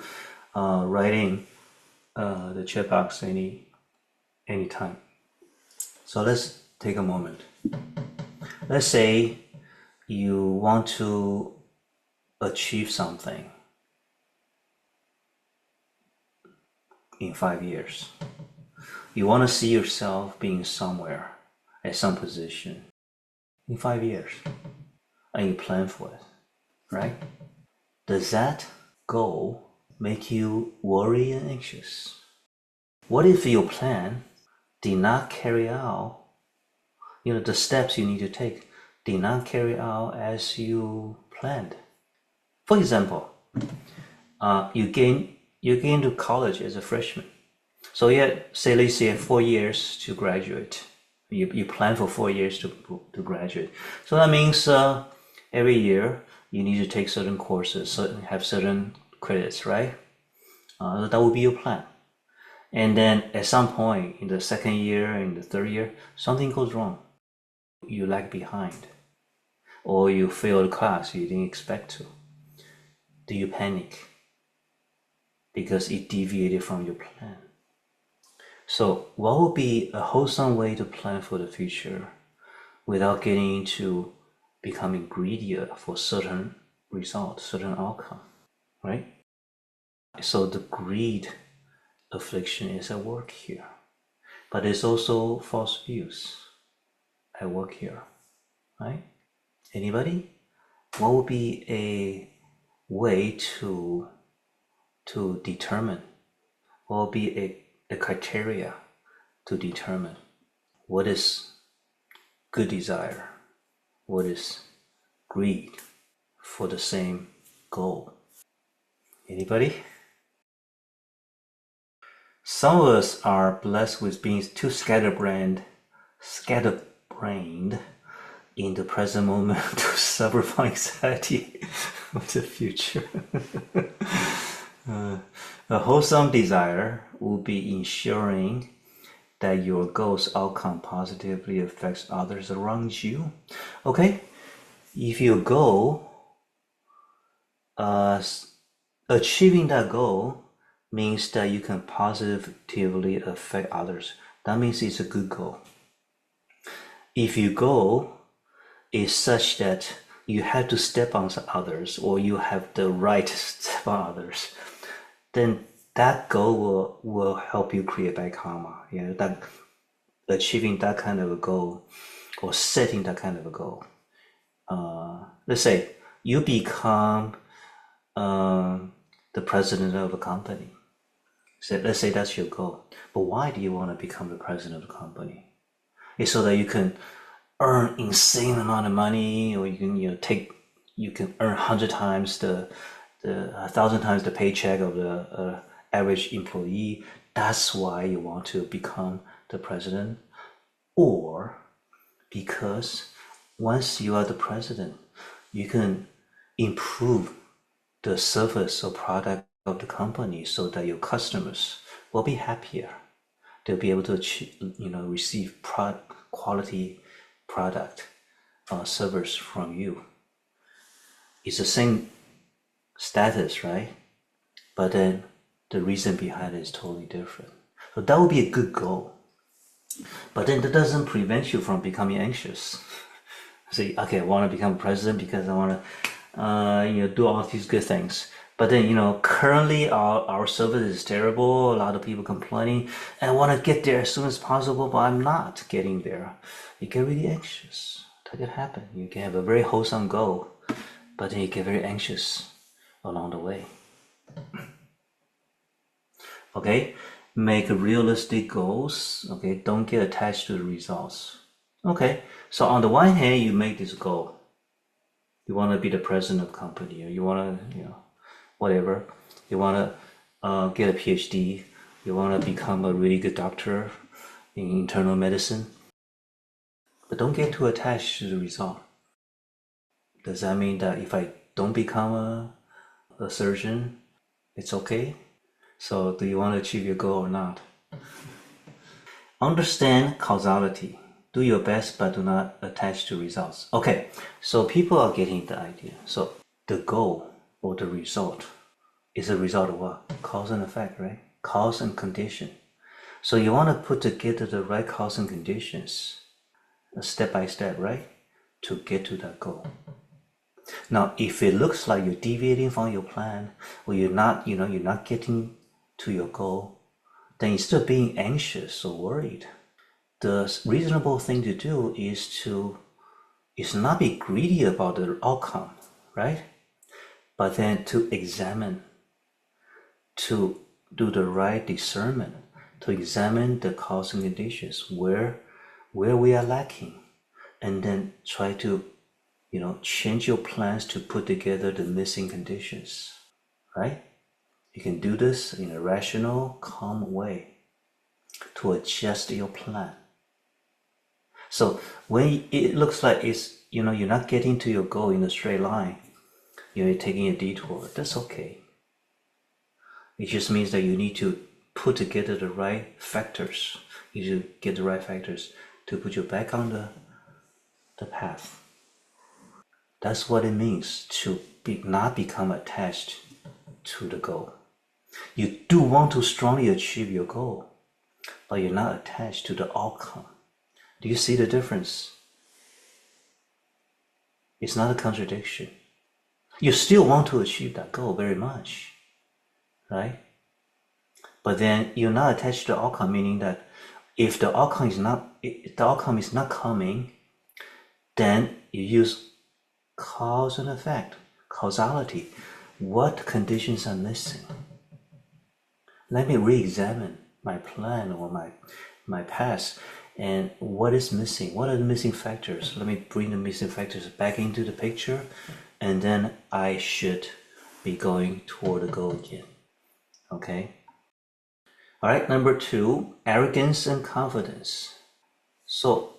Speaker 2: write in the chat box anytime. So let's take a moment. Let's say you want to achieve something in 5 years. You want to see yourself being somewhere at some position in 5 years, and you plan for it, right? Does that goal make you worry and anxious? What if your plan did not carry out, the steps you need to take did not carry out as you planned? For example, you get into college as a freshman. So let's say 4 years to graduate. You plan for 4 years to graduate. So that means every year you need to take certain courses, have certain credits, right? That will be your plan. And then at some point in the second year, in the third year, something goes wrong. You lag behind, or you fail a class you didn't expect to. Do you panic because it deviated from your plan? So what would be a wholesome way to plan for the future without getting into becoming greedier for certain result, certain outcome, right? So the greed affliction is at work here, but there's also false views at work here, right? Anybody? What would be a way to determine? What would be a criteria to determine What is good desire? What is greed for the same goal? Anybody? Some of us are blessed with being too scatterbrained in the present moment to suffer from anxiety of the future. A wholesome desire will be ensuring that your goal's outcome positively affects others around you. Okay? If your goal, achieving that goal means that you can positively affect others. That means it's a good goal. If your goal is such that you have to step on others, or you have the right to step on others, then that goal will help you create bad karma. You know, that achieving that kind of a goal or setting that kind of a goal. Let's say you become the president of a company. So let's say that's your goal. But why do you want to become the president of the company? It's so that you can earn insane amount of money, or you can earn 100 times the 1,000 times the paycheck of the average employee. That's why you want to become the president. Or because once you are the president, you can improve the service or product of the company so that your customers will be happier. They'll be able to achieve, receive quality product or service from you. It's the same status, right? But then the reason behind it is totally different. So that would be a good goal. But then that doesn't prevent you from becoming anxious. Say, okay, I want to become president because I want to, do all these good things. But then, currently our service is terrible. A lot of people complaining, and I want to get there as soon as possible, but I'm not getting there. You get really anxious. That could happen. You can have a very wholesome goal, but then you get very anxious along the way. Okay, make realistic goals. Okay, don't get attached to the results. Okay, so on the one hand, you make this goal. You want to be the president of the company, or you want to, whatever. You want to get a PhD. You want to become a really good doctor in internal medicine. But don't get too attached to the result. Does that mean that if I don't become a surgeon, it's okay? So do you want to achieve your goal or not? Understand causality. Do your best, but do not attach to results. Okay, so people are getting the idea. So the goal or the result is a result of what? Cause and effect, right? Cause and condition. So you want to put together the right cause and conditions, step by step, right? To get to that goal. Now, if it looks like you're deviating from your plan, or you're not getting to your goal, then instead of being anxious or worried, the reasonable thing to do is not be greedy about the outcome, right? But then to examine, to do the right discernment, to examine the cause and conditions, where we are lacking, and then try to, change your plans to put together the missing conditions, right? You can do this in a rational, calm way to adjust your plan. So when it looks like you're not getting to your goal in a straight line, you're taking a detour, that's okay. It just means that you need to put together the right factors. You should get the right factors to put you back on the path. That's what it means to not become attached to the goal. You do want to strongly achieve your goal, but you're not attached to the outcome. Do you see the difference? It's not a contradiction. You still want to achieve that goal very much, right? But then you're not attached to the outcome, meaning that if the outcome is not coming, then you use cause and effect, causality. What conditions are missing? Let me re-examine my plan or my path And what is missing? What are the missing factors? Let me bring the missing factors back into the picture, and then I should be going toward the goal again. Okay? All right, number 2, arrogance and confidence. So,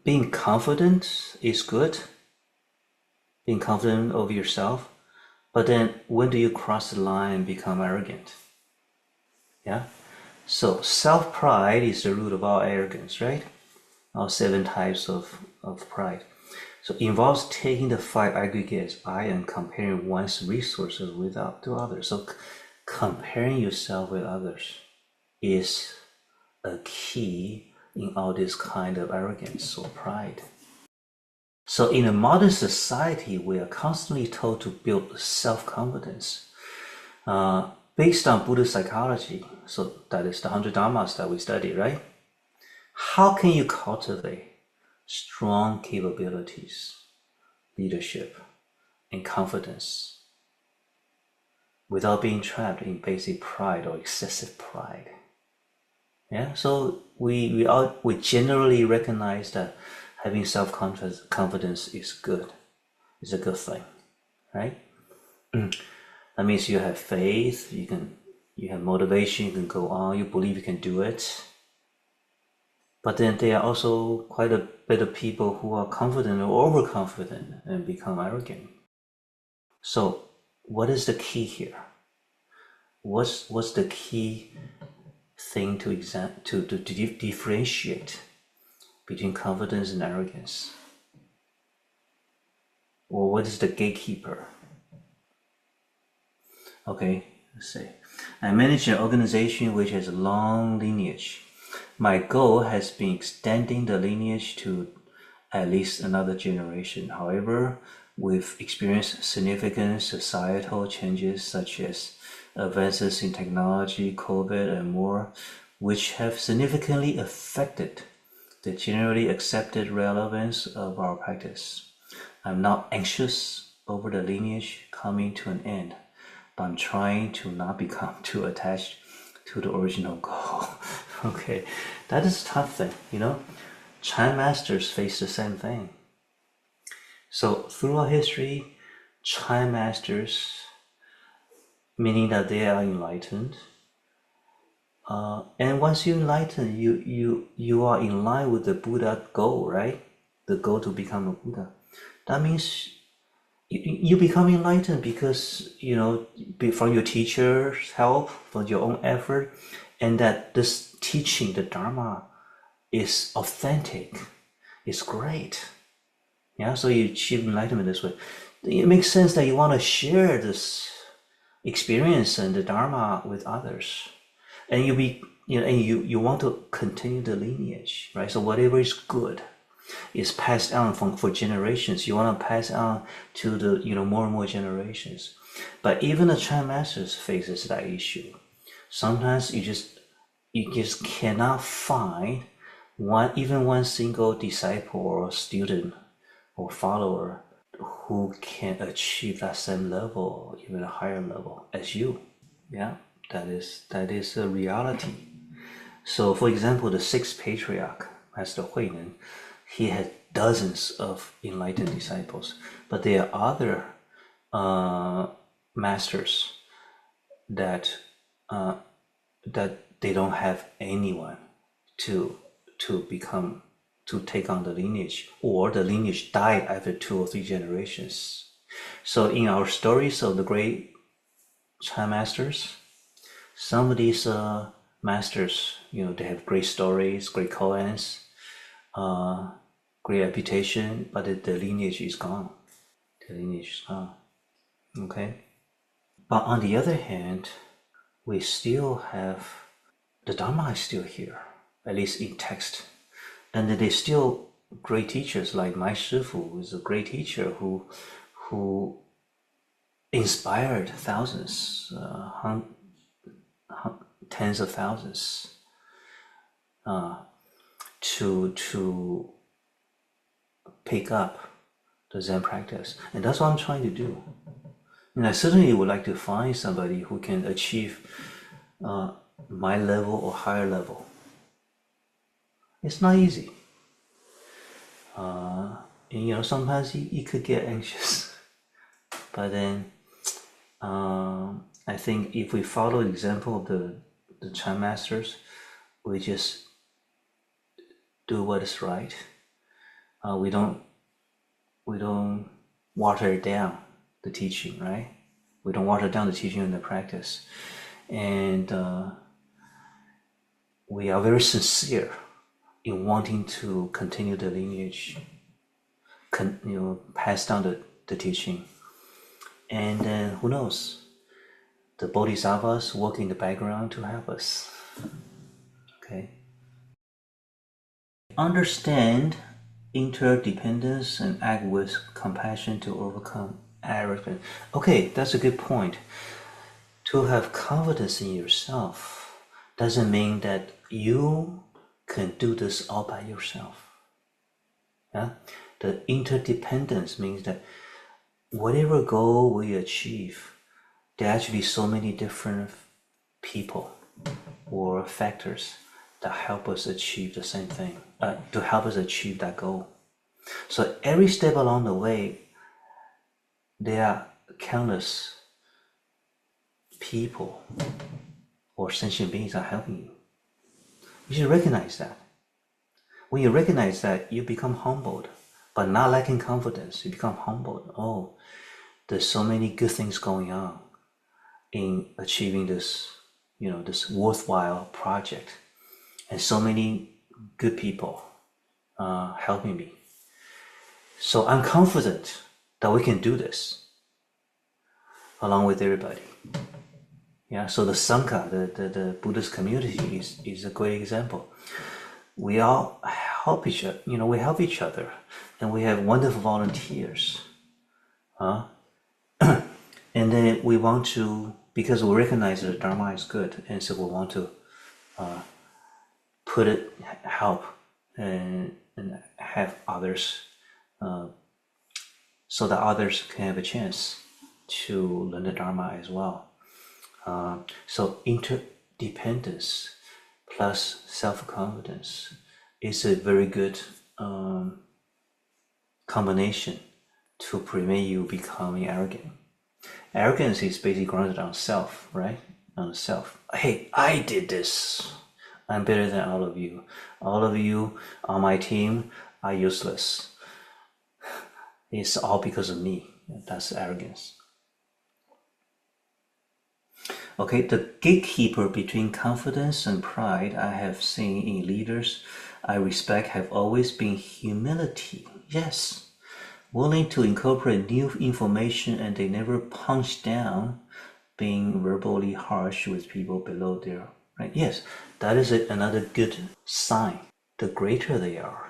Speaker 2: being confident is good, being confident of yourself, but then when do you cross the line and become arrogant? Yeah? So self-pride is the root of all arrogance, right? All 7 types of pride. So it involves taking the 5 aggregates I and comparing one's resources with to others. So comparing yourself with others is a key in all this kind of arrogance or pride. So in a modern society, we are constantly told to build self-confidence. Based on Buddhist psychology, so that is the 100 Dharmas that we study, right? How can you cultivate strong capabilities, leadership, and confidence without being trapped in basic pride or excessive pride? Yeah, so we generally recognize that having self-confidence is good. It's a good thing, right? That means you have faith, you have motivation, you can go on, you believe you can do it. But then there are also quite a bit of people who are confident or overconfident and become arrogant. So what is the key here? What's the key thing to differentiate between confidence and arrogance? Or what is the gatekeeper? Okay, let's see. I manage an organization which has a long lineage. My goal has been extending the lineage to at least another generation. However, we've experienced significant societal changes such as advances in technology, COVID, and more, which have significantly affected the generally accepted relevance of our practice. I'm not anxious over the lineage coming to an end, but I'm trying to not become too attached to the original goal. Okay, that is a tough thing, you know. Chan masters face the same thing. So throughout history, Chan masters, meaning that they are enlightened, and once you enlighten, you are in line with the Buddha goal, right? The goal to become a Buddha. That means you become enlightened because, you know, from your teacher's help, from your own effort, and that this teaching, the Dharma, is authentic, it's great. Yeah, so you achieve enlightenment this way. It makes sense that you want to share this experience and the Dharma with others, and you want to continue the lineage, right? So whatever is good is passed on for generations. You want to pass on to the more and more generations. But even the Chan masters faces that issue. Sometimes you just cannot find one single disciple or student or follower who can achieve that same level, even a higher level as you. Yeah, that is a reality. So for example, the 6th patriarch, Master Huineng, he had dozens of enlightened disciples, but there are other masters that they don't have anyone to take on the lineage, or the lineage died after 2 or 3 generations. So in our stories of the great Chan masters, some of these masters, they have great stories, great koans, great reputation, but the lineage is gone. The lineage is gone. Okay? But on the other hand, we still have the Dharma is still here, at least in text. And then there's still great teachers like my Shifu, who is a great teacher who inspired thousands, tens of thousands to pick up the Zen practice. And that's what I'm trying to do. And I certainly would like to find somebody who can achieve my level or higher level. It's not easy. And sometimes you could get anxious. But then I think if we follow the example of the Chan masters, we just do what is right. We don't water down the teaching, right? We don't water down the teaching and the practice. And we are very sincere in wanting to continue the lineage, pass down the teaching. And then who knows? The bodhisattvas work in the background to help us. Okay. Understand interdependence and act with compassion to overcome arrogance. Okay, that's a good point. To have confidence in yourself doesn't mean that you can do this all by yourself. Yeah? The interdependence means that whatever goal we achieve, there are actually so many different people or factors that help us achieve the same thing, to help us achieve that goal. So every step along the way, there are countless people or sentient beings are helping you. You should recognize that. When you recognize that, you become humbled, but not lacking confidence. You become humbled. Oh, there's so many good things going on in achieving this, this worthwhile project, and so many good people helping me. So I'm confident that we can do this along with everybody. Yeah. So the Sangha, the Buddhist community is a great example. We all help each other. We help each other, and we have wonderful volunteers. And then we want to, because we recognize that the Dharma is good, and so we want to help and have others, so that others can have a chance to learn the Dharma as well. So interdependence plus self-confidence is a very good combination to prevent you becoming arrogant. Arrogance is basically grounded on self, right? On self. Hey, I did this. I'm better than all of you. All of you on my team are useless. It's all because of me. That's arrogance. Okay, the gatekeeper between confidence and pride I have seen in leaders I respect have always been humility. Yes. Willing to incorporate new information, and they never punch down being verbally harsh with people below their right. Yes, that is another good sign. The greater they are,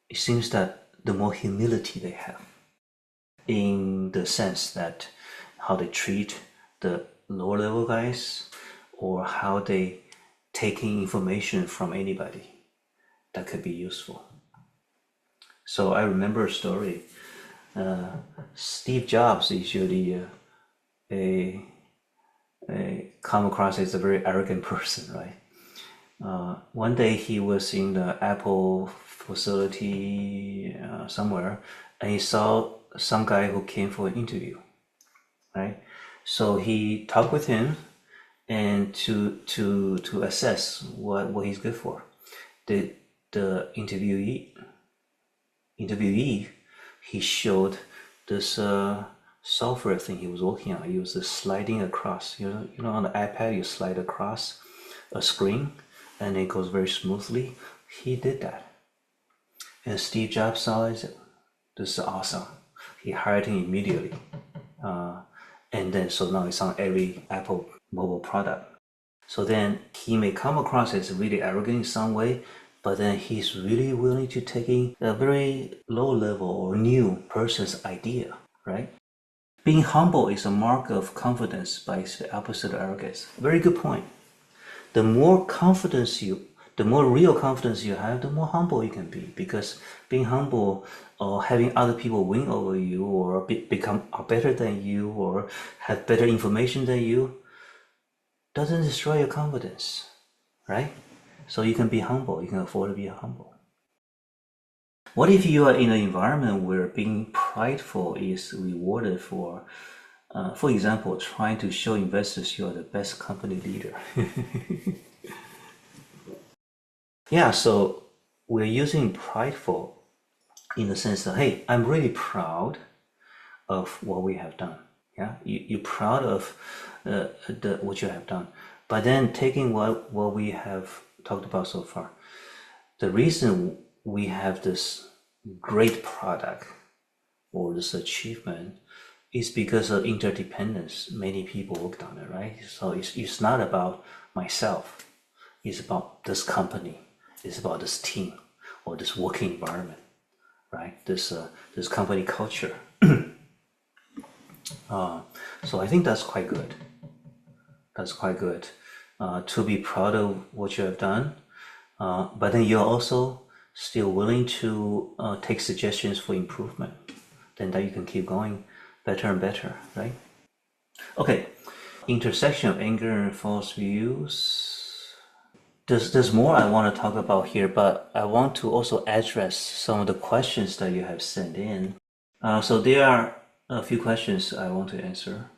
Speaker 2: it seems that the more humility they have, in the sense that how they treat the lower level guys, or how they taking information from anybody that could be useful. So I remember a story. Steve Jobs is usually come across as a very arrogant person, right? One day he was in the Apple facility somewhere, and he saw some guy who came for an interview, right? So he talked with him, and to assess what he's good for. The interviewee, he showed this software thing he was working on. He was sliding across. On the iPad you slide across a screen, and it goes very smoothly. He did that, and Steve Jobs saw it. This is awesome. He hired him immediately, and then so now it's on every Apple mobile product. So then he may come across as really arrogant in some way, but then he's really willing to take in a very low level or new person's idea, right? Being humble is a mark of confidence, but it's the opposite of arrogance. Very good point. The more real confidence you have, the more humble you can be, because being humble or having other people win over you, or become better than you, or have better information than you, doesn't destroy your confidence, right? So you can be humble. You can afford to be humble. What if you are in an environment where being prideful is rewarded for example, trying to show investors you are the best company leader? Yeah, so we're using prideful in the sense that, hey, I'm really proud of what we have done. Yeah, you're proud of what you have done. But then taking what we have talked about so far, the reason we have this great product or this achievement is because of interdependence. Many people worked on it, right? So it's not about myself. It's about this company. It's about this team or this working environment, right? This company culture. So I think that's quite good. That's quite good to be proud of what you have done. But then you're also still willing to take suggestions for improvement. Then that you can keep going better and better, right? Okay, intersection of anger and false views. There's more I want to talk about here, but I want to also address some of the questions that you have sent in. So there are a few questions I want to answer.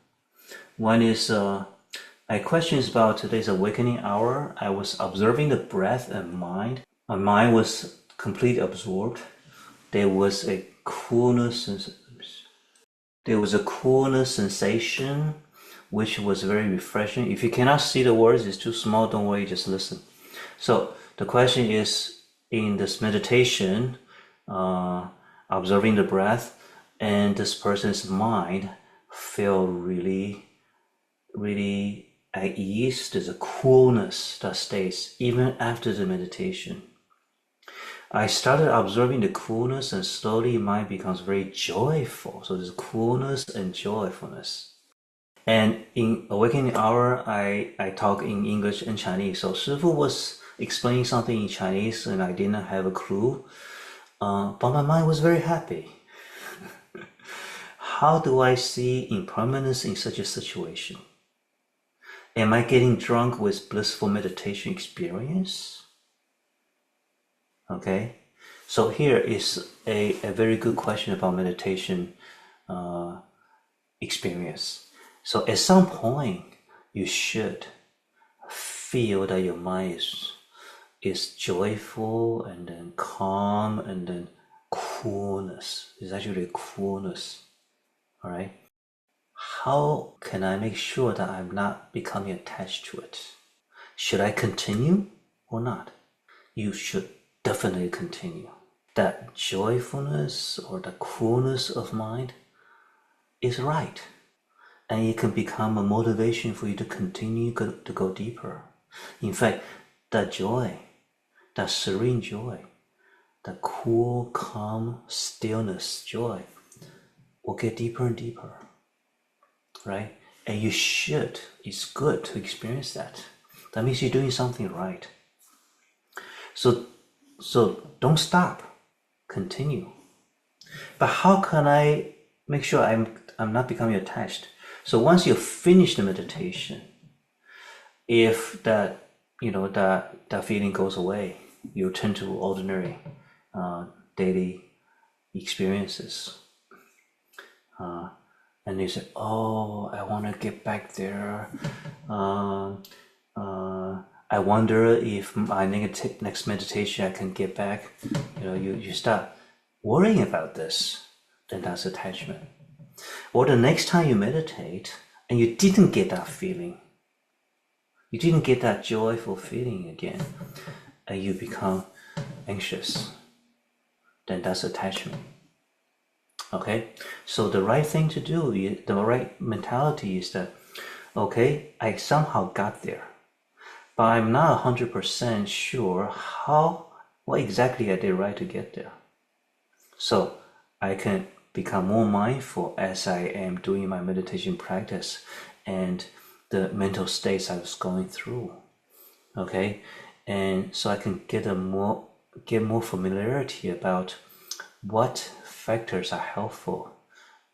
Speaker 2: One is my question is about today's awakening hour. I was observing the breath and mind. My mind was completely absorbed. There was a coolness sensation, which was very refreshing. If you cannot see the words, it's too small, don't worry, just listen. So the question is, in this meditation, observing the breath, and this person's mind feel really, really at ease. There's a coolness that stays even after the meditation. I started observing the coolness, and slowly mind becomes very joyful. So there's coolness and joyfulness. And in awakening hour, I talk in English and Chinese. So Shifu was explaining something in Chinese, and I didn't have a clue. But my mind was very happy. How do I see impermanence in such a situation? Am I getting drunk with blissful meditation experience? Okay, so here is a very good question about meditation experience. So at some point, you should feel that your mind is joyful and then calm and then coolness. It's actually coolness, all right? How can I make sure that I'm not becoming attached to it? Should I continue or not? You should definitely continue. That joyfulness or the coolness of mind is right. And it can become a motivation for you to continue to go deeper. In fact, that joy, that serene joy, that cool, calm, stillness joy will get deeper and deeper, right? And you should, it's good to experience that. That means you're doing something right. So don't stop, continue. But how can I make sure I'm not becoming attached? So once you finish the meditation, if that feeling goes away, you turn to ordinary daily experiences, and you say, "Oh, I want to get back there. I wonder if my next meditation I can get back." You start worrying about this, then that's attachment. Or the next time you meditate and you didn't get that feeling, you didn't get that joyful feeling again, and you become anxious, then that's attachment. Okay, so the right thing to do, the right mentality is that, okay, I somehow got there, but I'm not 100% sure what exactly I did right to get there. So I can become more mindful as I am doing my meditation practice and the mental states I was going through. Okay, and so I can get more familiarity about what factors are helpful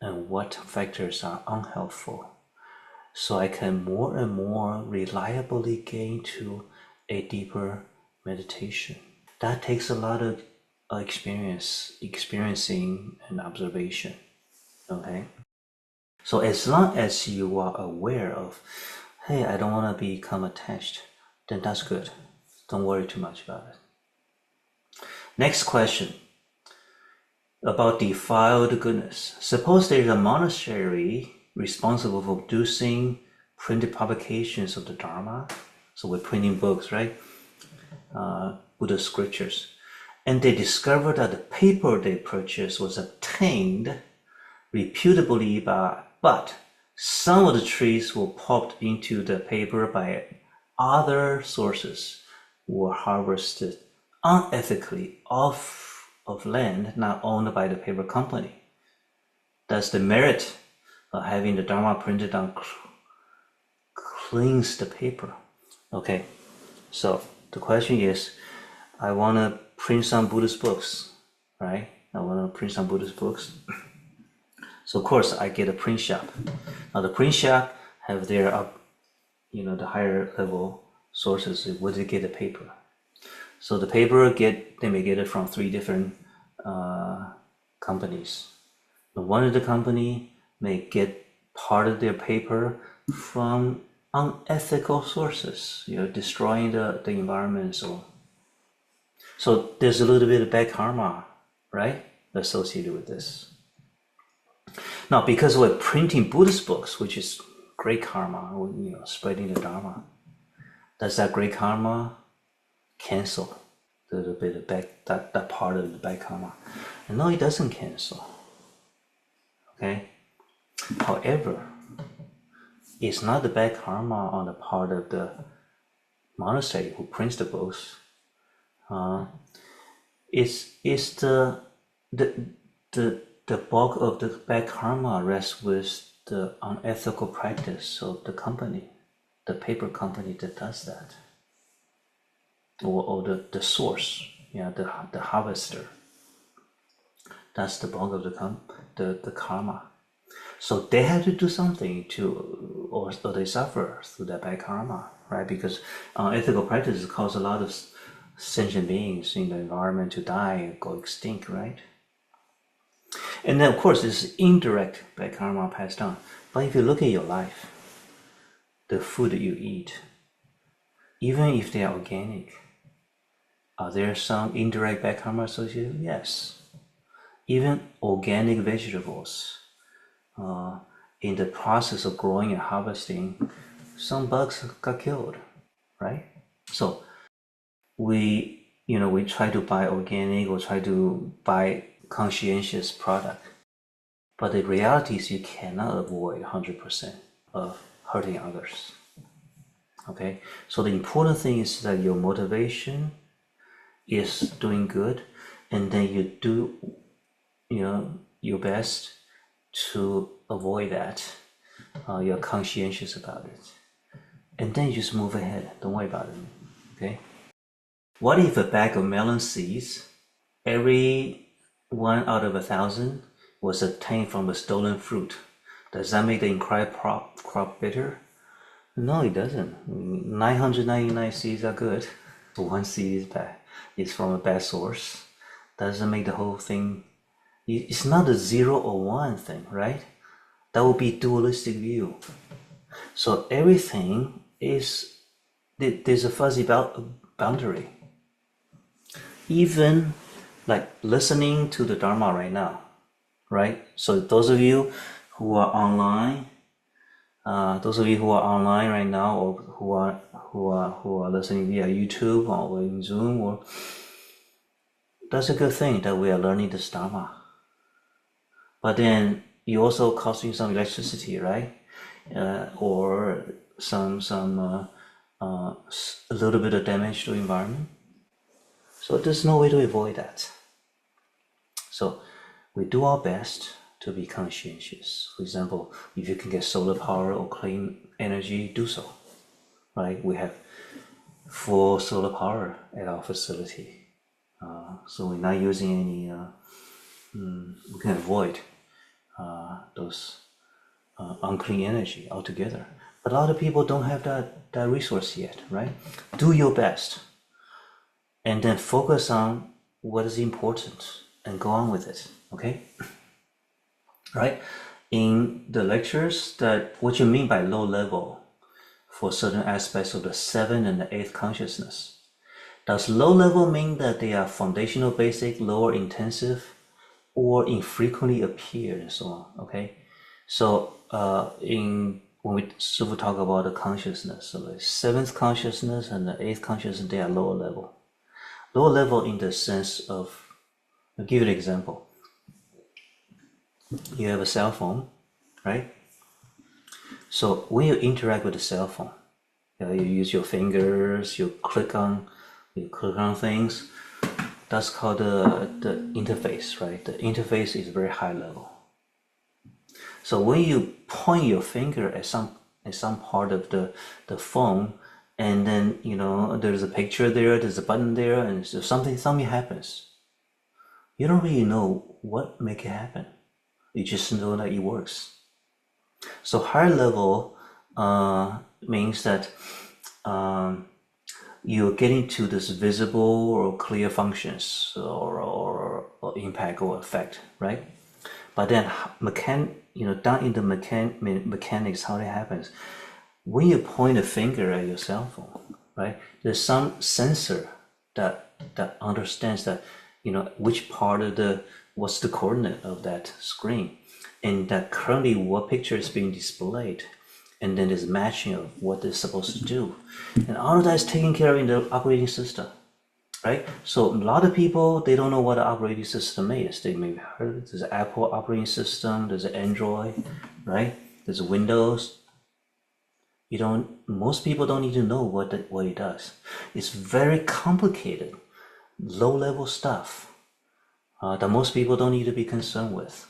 Speaker 2: and what factors are unhelpful, so I can more and more reliably gain to a deeper meditation. That takes a lot of experiencing and observation. Okay? So as long as you are aware of, hey, I don't want to become attached, then that's good. Don't worry too much about it. Next question about defiled goodness. Suppose there is a monastery responsible for producing printed publications of the Dharma. So we're printing books, right? Buddhist scriptures. And they discovered that the paper they purchased was obtained reputably but some of the trees were popped into the paper by other sources, were harvested unethically off of land not owned by the paper company. That's the merit of having the Dharma printed on cleans the paper. Okay, so the question is, I want to print some Buddhist books, right? I want to print some Buddhist books. So of course I get a print shop. Now the print shop have their the higher level sources where they get the paper. So the paper they may get it from 3 different companies. One of the company may get part of their paper from unethical sources, destroying the environment. So there's a little bit of bad karma, right, associated with this. Now, because we're printing Buddhist books, which is great karma, spreading the Dharma, does that great karma cancel a little bit of that part of the bad karma? And no, it doesn't cancel. Okay. However, it's not the bad karma on the part of the monastery who prints the books. It's the bulk of the bad karma rests with the unethical practice of the company, the paper company that does that, or the source, the harvester. That's the bulk of the karma. So they have to do something or they suffer through that bad karma, right? Because unethical practices cause a lot of sentient beings in the environment to die and go extinct, right? And then, of course, this indirect bad karma passed on. But if you look at your life, the food that you eat, even if they are organic, are there some indirect bad karma associated? Yes. Even organic vegetables, in the process of growing and harvesting, some bugs got killed, right? So we try to buy organic or try to buy conscientious product, but the reality is you cannot avoid 100% of hurting others. Okay, so the important thing is that your motivation is doing good, and then you do your best to avoid that. You're conscientious about it, and then you just move ahead. Don't worry about it. Okay, what if a bag of melon seeds, every 1 out of 1,000 was obtained from a stolen fruit? Does that make the entire crop bitter? No, it doesn't. 999 seeds are good. One seed is bad. It's from a bad source. Doesn't make the whole thing. It's not a 0 or 1 thing, right? That would be dualistic view. So everything is, there's a fuzzy boundary. Even like listening to the Dharma right now, right? So those of you who are online, right now, or who are listening via YouTube or in Zoom, that's a good thing that we are learning this Dharma. But then you also causing some electricity, right? Or a little bit of damage to the environment. So there's no way to avoid that. So we do our best to be conscientious. For example, if you can get solar power or clean energy, do so. Right? We have full solar power at our facility. So we're not using any, we can avoid those unclean energy altogether. But a lot of people don't have that resource yet, right? Do your best. and then focus on what is important and go on with it. Okay, right? In the lectures, that what you mean by low level for certain aspects of the 7th and the 8th consciousness. Does low level mean that they are foundational, basic, lower intensive, or infrequently appear and so on? Okay, so when we Shifu talk about the consciousness, so the 7th consciousness and the 8th consciousness, they are lower level. Lower level in the sense of, I'll give you an example. You have a cell phone, right? So when you interact with the cell phone, you use your fingers, you click on things. That's called the interface, right? The interface is very high level. So when you point your finger at some part of the phone, and then there's a picture there, there's a button there, and so something happens. You don't really know what make it happen. You just know that it works. So higher level means that you're getting to this visible or clear functions or impact or effect, right? But then down in the mechanics, how it happens. When you point a finger at your cell phone, right? There's some sensor that understands that which part of what's the coordinate of that screen, and that currently what picture is being displayed, and then there's matching of what it's supposed to do, and all of that is taken care of in the operating system, right? So a lot of people, they don't know what the operating system is. They may have heard there's an Apple operating system, there's an Android, right? There's Windows. Most people don't need to know what it does. It's very complicated, low-level stuff that most people don't need to be concerned with.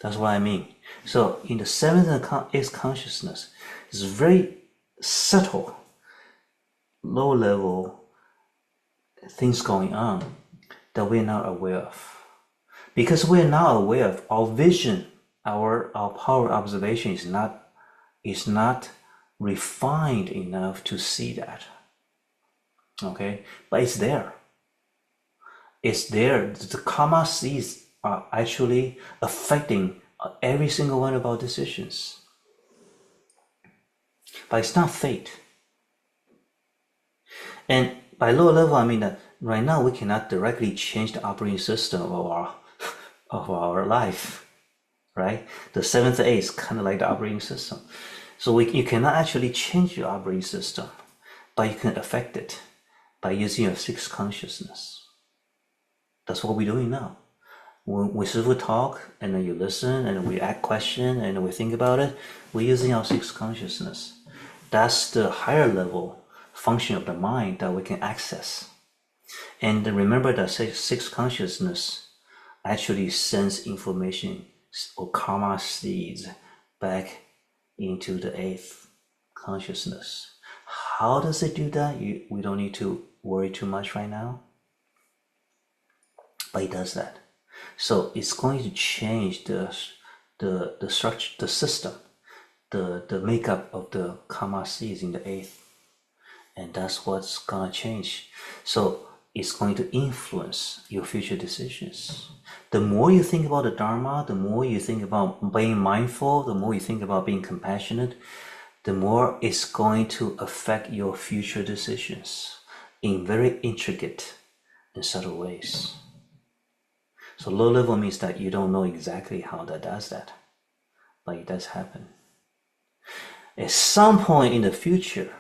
Speaker 2: That's what I mean. So in the 7th and 8th consciousness, it's very subtle, low-level things going on that we're not aware of. Because we're not aware of, our vision, our power of observation is not refined enough to see that. Okay, but it's there. It's there. The karma seeds are actually affecting every single one of our decisions. But it's not fate. And by lower level, I mean that right now we cannot directly change the operating system of our life, right? The 7th and 8th is kind of like the operating system. So you cannot actually change your operating system, but you can affect it by using your 6th consciousness. That's what we're doing now. When we Shifu talk, and then you listen, and then we ask question, and then we think about it, we're using our 6th consciousness. That's the higher level function of the mind that we can access. And remember that 6th consciousness actually sends information or karma seeds back into the 8th consciousness. How does it do that? We don't need to worry too much right now, but it does that. So it's going to change the structure, the system, the makeup of the karma seeds in the 8th, and that's what's gonna change. So it's going to influence your future decisions. The more you think about the Dharma, the more you think about being mindful, the more you think about being compassionate, the more it's going to affect your future decisions in very intricate and subtle ways. So low level means that you don't know exactly how that does that, but it does happen. At some point in the future,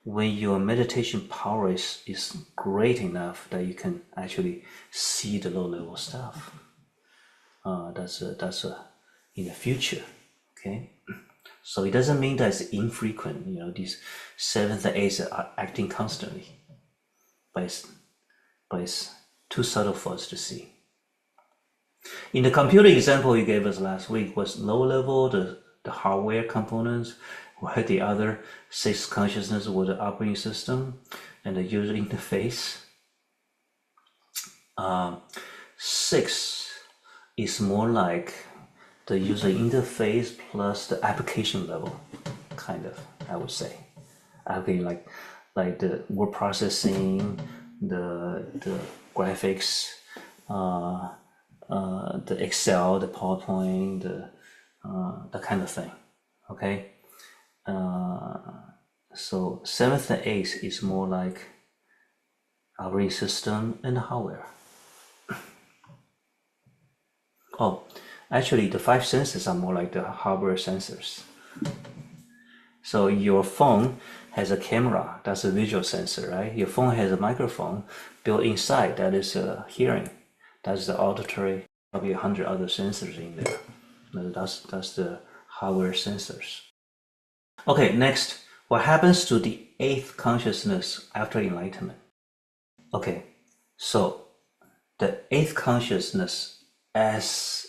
Speaker 2: when your meditation power is great enough that you can actually see the low level stuff, that's in the future, okay? So it doesn't mean that it's infrequent. These 7th and 8th are acting constantly, but it's too subtle for us to see. In the computer example you gave us last week was low level, the hardware components, while the other 6 consciousness were the operating system and the user interface. 6 is more like the user interface plus the application level, kind of, I would say. Okay, like the word processing, the graphics, the Excel, the PowerPoint, that kind of thing. Okay. So 7th and 8th is more like operating system and hardware. Oh, actually, the 5 senses are more like the hardware sensors. So your phone has a camera, that's a visual sensor, right? Your phone has a microphone built inside, that is a hearing. That's the auditory, probably 100 other sensors in there. That's the hardware sensors. Okay, next, what happens to the 8th consciousness after enlightenment? Okay, so the 8th consciousness, as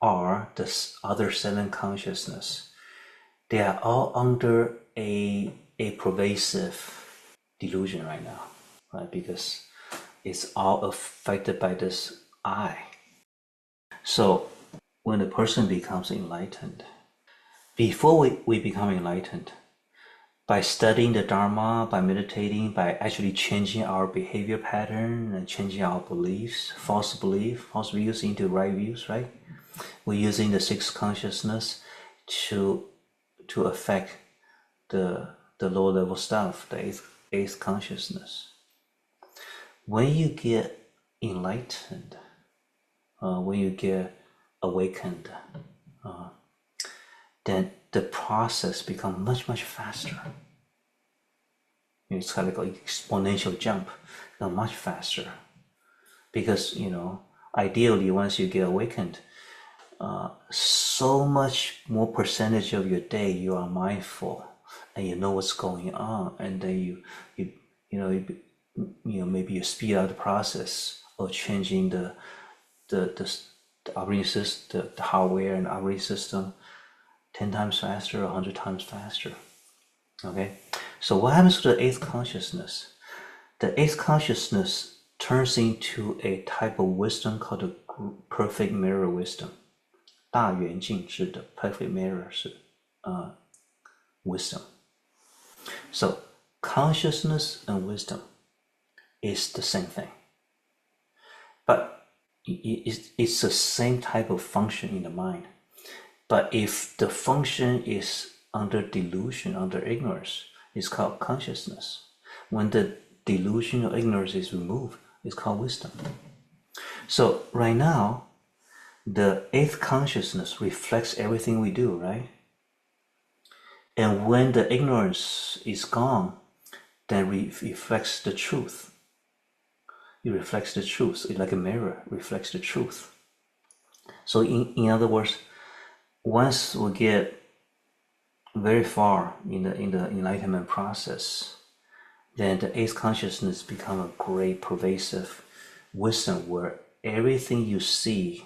Speaker 2: are the other 7 consciousness, they are all under a pervasive delusion right now, right? Because it's all affected by this I. So when a person becomes enlightened, before we become enlightened, by studying the Dharma, by meditating, by actually changing our behavior pattern and changing our beliefs, false views into right views, right? We're using the 6th consciousness to affect the lower level stuff, the 8th consciousness. When you get enlightened, when you get awakened, then the process becomes much faster. It's kind of like an exponential jump, much faster. Because, ideally, once you get awakened, so much more percentage of your day you are mindful and you know what's going on, and then maybe you speed up the process of changing the operating system, the hardware and operating system 10 times faster, 100 times faster. Okay, so what happens to the 8th consciousness? The 8th consciousness turns into a type of wisdom called the perfect mirror wisdom. 大圆镜智的 perfect mirror 是 wisdom. So consciousness and wisdom is the same thing, but it's the same type of function in the mind. But if the function is under delusion, under ignorance, it's called consciousness. When the delusion or ignorance is removed, it's called wisdom. So right now, the 8th consciousness reflects everything we do, right? And when the ignorance is gone, then it reflects the truth. It reflects the truth. It's like a mirror, reflects the truth. So in other words, once we get very far in the enlightenment process, then the 8th consciousness become a great pervasive wisdom where everything you see,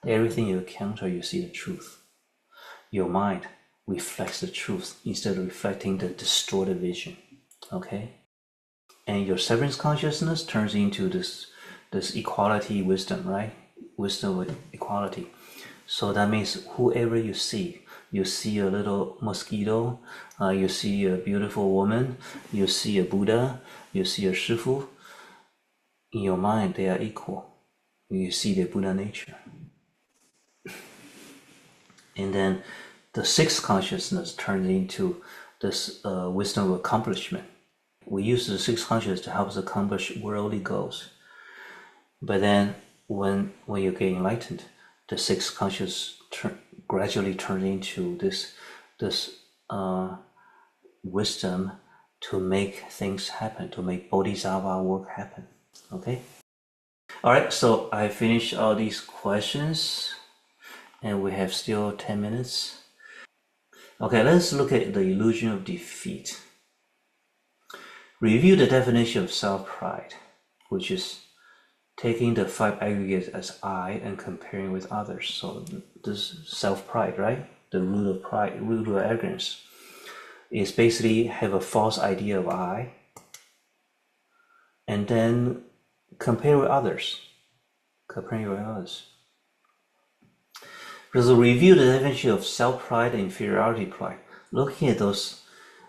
Speaker 2: everything you encounter, you see the truth. Your mind reflects the truth instead of reflecting the distorted vision. Okay? And your 7th consciousness turns into this equality wisdom, right? Wisdom with equality. So that means whoever you see a little mosquito, you see a beautiful woman, you see a Buddha, you see a Shifu, in your mind they are equal. You see the Buddha nature. And then the 6th consciousness turns into this wisdom of accomplishment. We use the 6th consciousness to help us accomplish worldly goals. But then when you get enlightened, the 6th consciousness gradually turns into this wisdom to make things happen, to make bodhisattva work happen. Okay? All right, so I finished all these questions and we have still 10 minutes. Okay, let's look at the illusion of defeat. Review the definition of self-pride, which is taking the 5 aggregates as I and comparing with others. So this self-pride, right? The root of pride, root of arrogance, is basically have a false idea of I and then compare with others. Comparing with others. Because review the definition of self-pride and inferiority pride, looking at those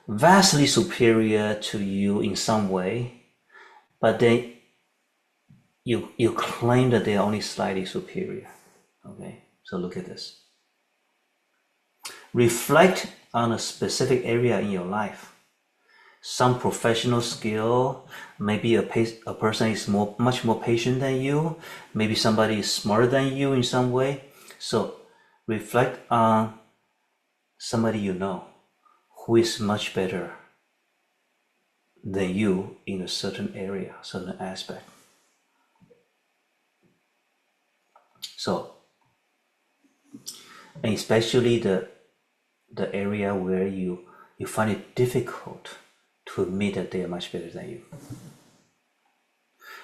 Speaker 2: vastly superior to you in some way, but then you claim that they are only slightly superior. Okay, so look at this. Reflect on a specific area in your life. Some professional skill, maybe a person is much more patient than you, maybe somebody is smarter than you in some way. So reflect on somebody you know who is much better than you in a certain area, certain aspect. So, and especially the area where you find it difficult to admit that they are much better than you.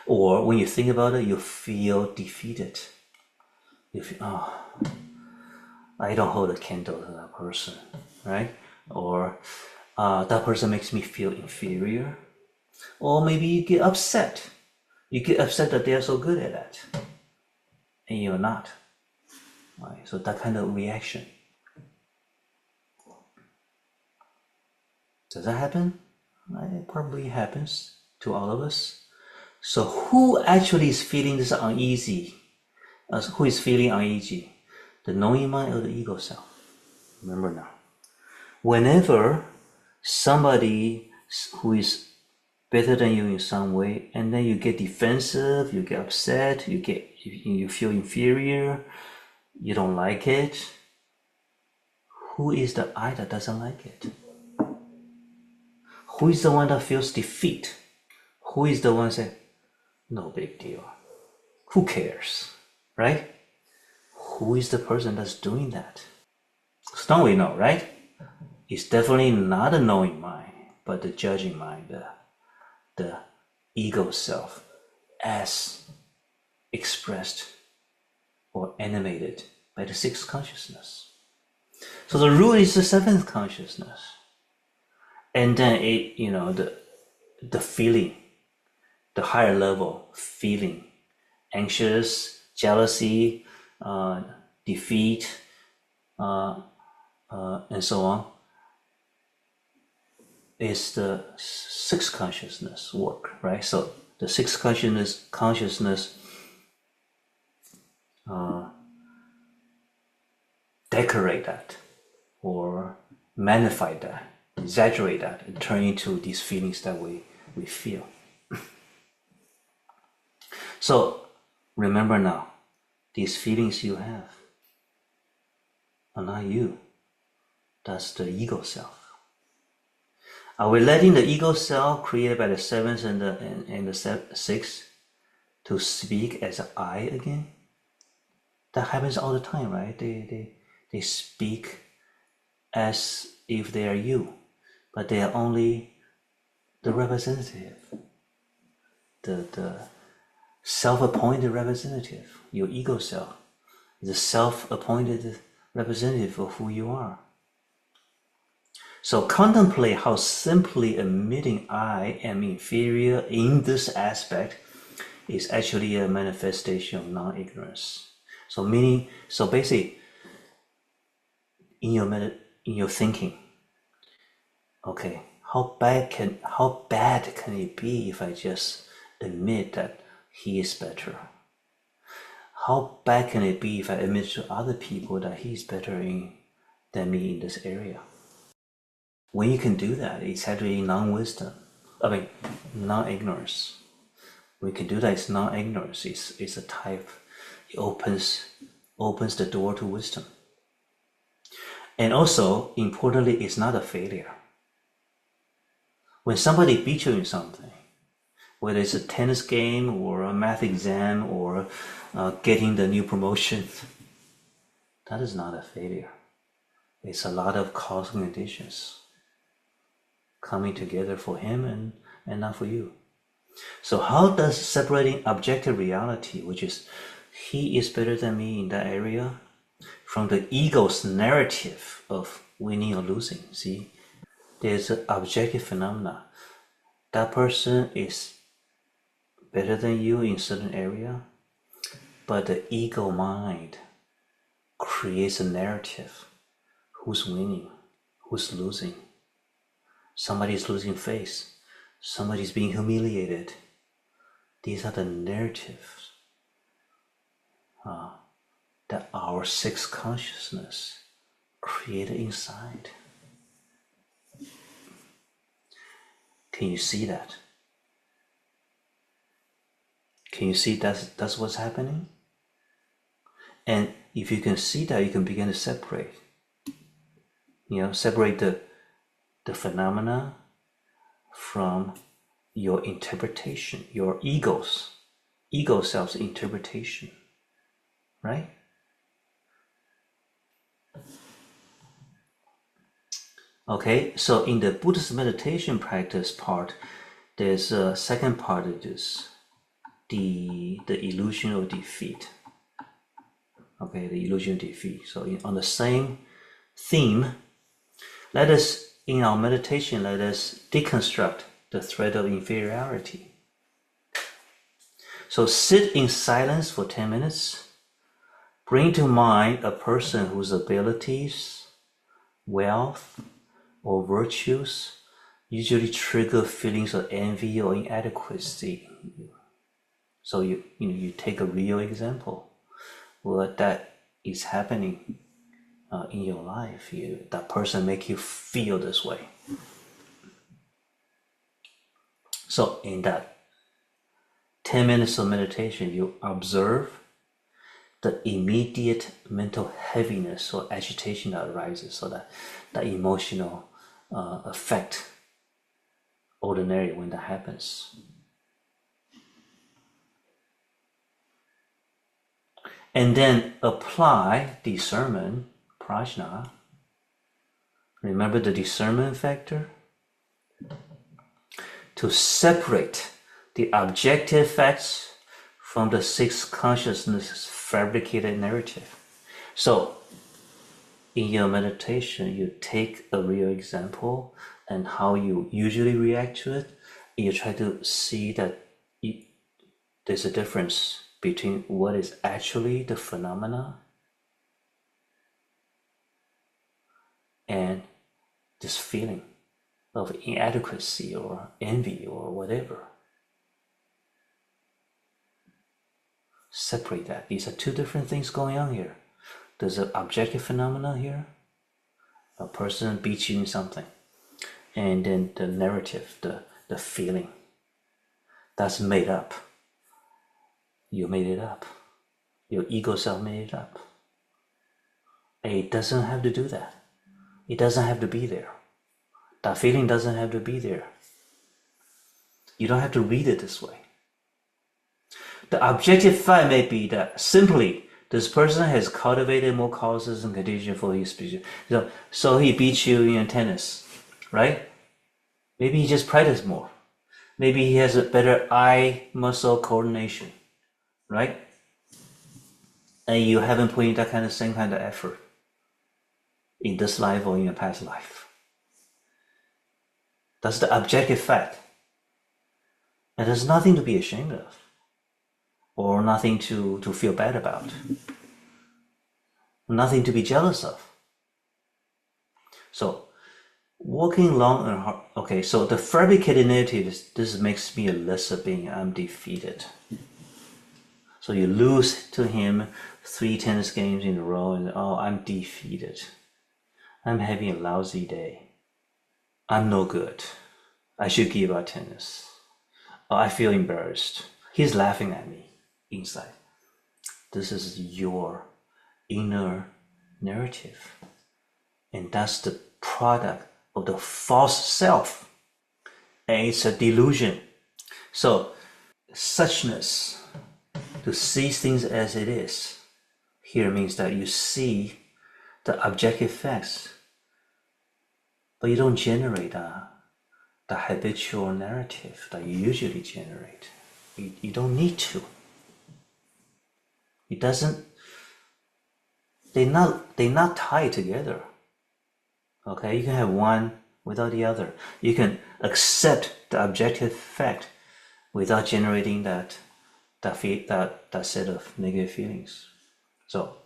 Speaker 2: Or when you think about it, you feel defeated. You feel, oh, I don't hold a candle to that person, right? Or that person makes me feel inferior. Or maybe you get upset. You get upset that they are so good at that, and you're not. Right? So that kind of reaction. Does that happen? It probably happens to all of us. So who actually is feeling this uneasy? Who is feeling uneasy? The knowing mind or the ego self? Remember now. Whenever somebody who is better than you in some way, and then you get defensive, you get upset, you feel inferior, you don't like it, who is the I that doesn't like it? Who is the one that feels defeat? Who is the one saying, no big deal, who cares, right? Who is the person that's doing that? So now we know, right? It's definitely not a knowing mind, but the judging mind, the ego self, as expressed or animated by the sixth consciousness. So the root is the seventh consciousness. And then the feeling, the higher level feeling, anxious, jealousy, defeat, and so on, is the sixth consciousness work, right? So the sixth consciousness decorate that, or magnify that, exaggerate that, and turn into these feelings that we feel. So remember now, these feelings you have are not you. That's the ego self. Are we letting the ego self created by the seventh and the sixth to speak as an I again? That happens all the time, right? They speak as if they are you, but they are only the representative, the self-appointed representative. Your ego self is a self-appointed representative of who you are. So contemplate how simply admitting I am inferior in this aspect is actually a manifestation of non-ignorance. So basically, in your thinking, okay, how bad can it be if I just admit that he is better? How bad can it be if I admit to other people that he's better than me in this area? When you can do that, it's actually non-ignorance. When you can do that, it's non-ignorance. It's a type. It opens the door to wisdom. And also, importantly, it's not a failure. When somebody beats you in something, whether it's a tennis game or a math exam or getting the new promotion, that is not a failure. It's a lot of causal conditions coming together for him and not for you. So how does separating objective reality, which is he is better than me in that area, from the ego's narrative of winning or losing? See, there's an objective phenomena. That person is better than you in certain area, but the ego mind creates a narrative. Who's winning? Who's losing? Somebody's losing face. Somebody's being humiliated. These are the narratives that our sixth consciousness created inside. Can you see that? Can you see that's what's happening? And if you can see that, you can begin to separate. Separate the phenomena from your interpretation, your ego self's interpretation, right? Okay, so in the Buddhist meditation practice part, there's a second part of this, the illusion of defeat. Okay, the illusion of defeat. So on the same theme, in our meditation, let us deconstruct the threat of inferiority. So sit in silence for 10 minutes. Bring to mind a person whose abilities, wealth, or virtues usually trigger feelings of envy or inadequacy. So you take a real example where that is happening in your life. That person make you feel this way. So in that 10 minutes of meditation, you observe the immediate mental heaviness or agitation that arises, so that emotional effect ordinary when that happens. And then apply discernment, prajna. Remember the discernment factor? To separate the objective facts from the sixth consciousness fabricated narrative. So in your meditation, you take a real example and how you usually react to it. You try to see that there's a difference between what is actually the phenomena and this feeling of inadequacy or envy or whatever. Separate that. These are two different things going on here. There's an objective phenomena here. A person beats you in something. And then the narrative, the feeling. That's made up. You made it up. Your ego self made it up. It doesn't have to do that. It doesn't have to be there. That feeling doesn't have to be there. You don't have to read it this way. The objective fact may be that simply this person has cultivated more causes and conditions for his speech. So he beats you in tennis, right? Maybe he just practiced more. Maybe he has a better eye muscle coordination, right? And you haven't put in that same kind of effort in this life or in your past life. That's the objective fact. And there's nothing to be ashamed of, or nothing to feel bad about, nothing to be jealous of. So, walking along and hard. Okay, so the fabricated narrative, this makes me a lesser being. I'm defeated. So you lose to him 3 tennis games in a row, and I'm defeated. I'm having a lousy day. I'm no good. I should give up tennis. I feel embarrassed. He's laughing at me inside. This is your inner narrative. And that's the product of the false self. And it's a delusion. So, suchness, to see things as it is, here means that you see the objective facts, but you don't generate the habitual narrative that you usually generate. You don't need to. It doesn't. They're not tied together. Okay, you can have one without the other. You can accept the objective fact without generating that set of negative feelings. So,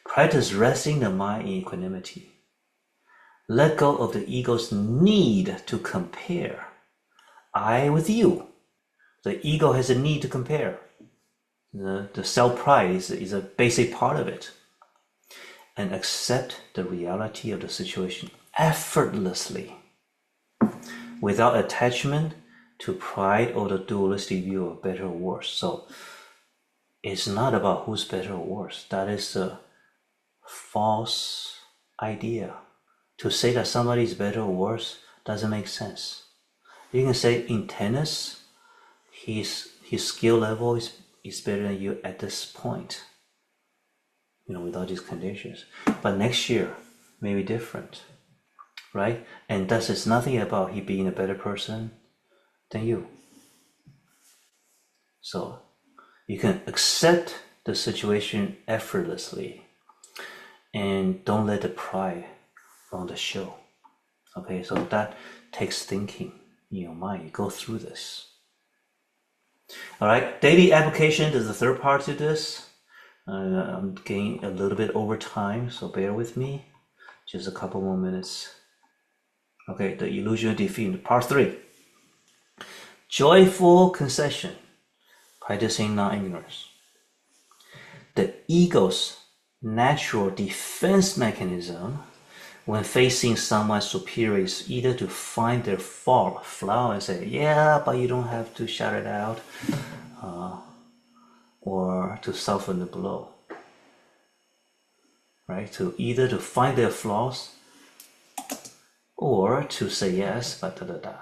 Speaker 2: practice resting the mind in equanimity. Let go of the ego's need to compare I with you. The ego has a need to compare. The self-pride is a basic part of it. And accept the reality of the situation effortlessly, without attachment to pride or the dualistic view of better or worse. So it's not about who's better or worse. That is a false idea. To say that somebody is better or worse doesn't make sense. You can say in tennis, his skill level is better than you at this point, without these conditions. But next year may be different, right? And thus it's nothing about he being a better person than you. So you can accept the situation effortlessly and don't let the pride run the show. Okay, so that takes thinking in your mind. You go through this. All right, daily application is the third part to this. I'm getting a little bit over time, so bear with me. Just a couple more minutes. Okay, the illusion of defeat, part 3. Joyful concession, practicing non-ignorance. The ego's natural defense mechanism when facing someone superior is either to find their flaw and say, yeah, but you don't have to shout it out, or to soften the blow, right? Either to find their flaws or to say yes, but da-da-da.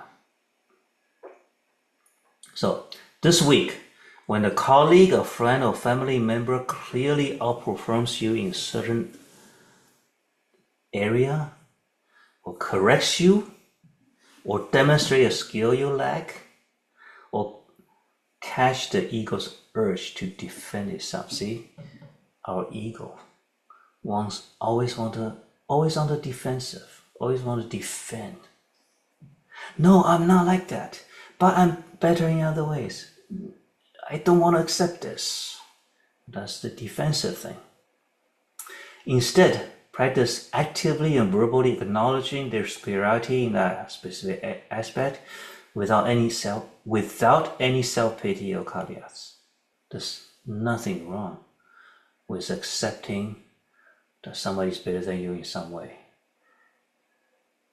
Speaker 2: So this week, when a colleague, a friend, or family member clearly outperforms you in certain area, or corrects you, or demonstrate a skill you lack, or catch the ego's urge to defend itself. See, our ego always on the defensive, always want to defend. No, I'm not like that, but I'm better in other ways. I don't want to accept this. That's the defensive thing. Instead, practice actively and verbally acknowledging their superiority in that specific aspect without any self-pity or caveats. There's nothing wrong with accepting that somebody's better than you in some way.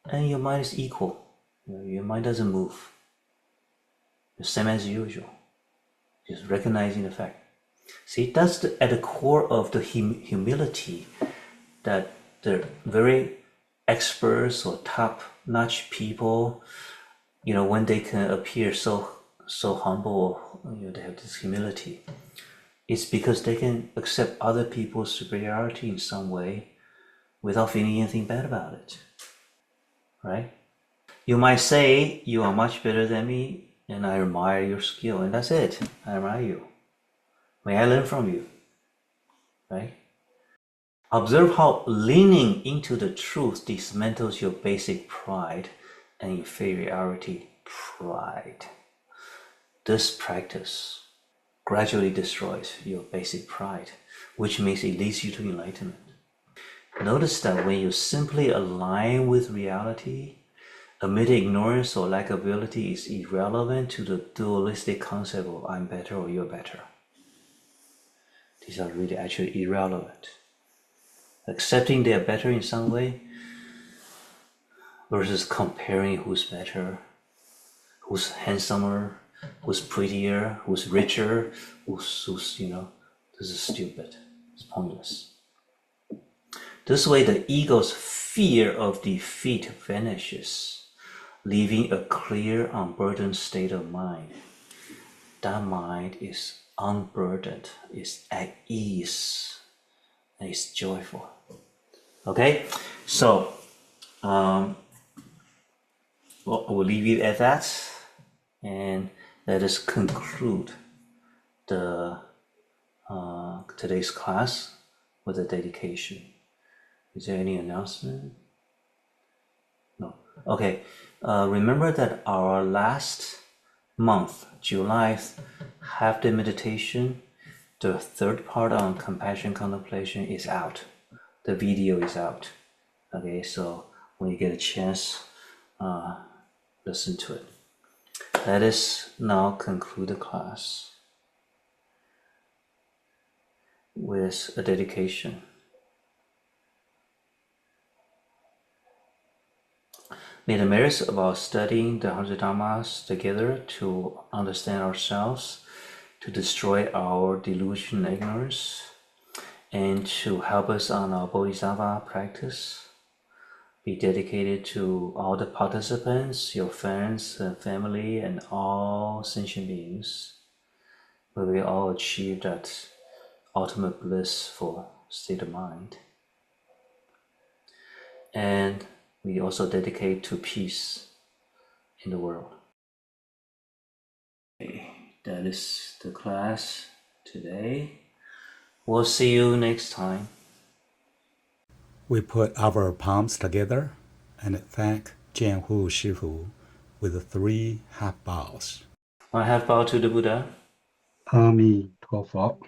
Speaker 2: And your mind is equal. Your mind doesn't move. The same as usual. Just recognizing the fact. See, that's at the core of the humility that the very experts or top-notch people, when they can appear so humble, they have this humility. It's because they can accept other people's superiority in some way without feeling anything bad about it, right? You might say, you are much better than me, and I admire your skill, and that's it. I admire you. May I learn from you, right? Observe how leaning into the truth dismantles your basic pride and inferiority pride. This practice gradually destroys your basic pride, which means it leads you to enlightenment. Notice that when you simply align with reality, admitting ignorance or lack of ability is irrelevant to the dualistic concept of I'm better or you're better. These are really actually irrelevant. Accepting they are better in some way versus comparing who's better, who's handsomer, who's prettier, who's richer, who's this is stupid. It's pointless. This way the ego's fear of defeat vanishes, leaving a clear, unburdened state of mind. That mind is unburdened, is at ease, and is joyful. Okay, so we'll leave it at that, and let us conclude the today's class with a dedication. Is there any announcement? No. Okay. Remember that our last month, July, half-day meditation, the third part on compassion contemplation is out. The video is out. Okay, so when you get a chance, listen to it. Let us now conclude the class with a dedication. May the merits of our studying the Hundred Dharmas together to understand ourselves, to destroy our delusion and ignorance, and to help us on our Bodhisattva practice, be dedicated to all the participants, your friends and family, and all sentient beings, where we all achieve that ultimate blissful state of mind. And we also dedicate to peace in the world. Okay, that is the class today. We'll see you next time.
Speaker 1: We put our palms together and thank JianHu Shifu with 3 half bows.
Speaker 2: One half bow to the Buddha.
Speaker 3: 阿弥陀佛。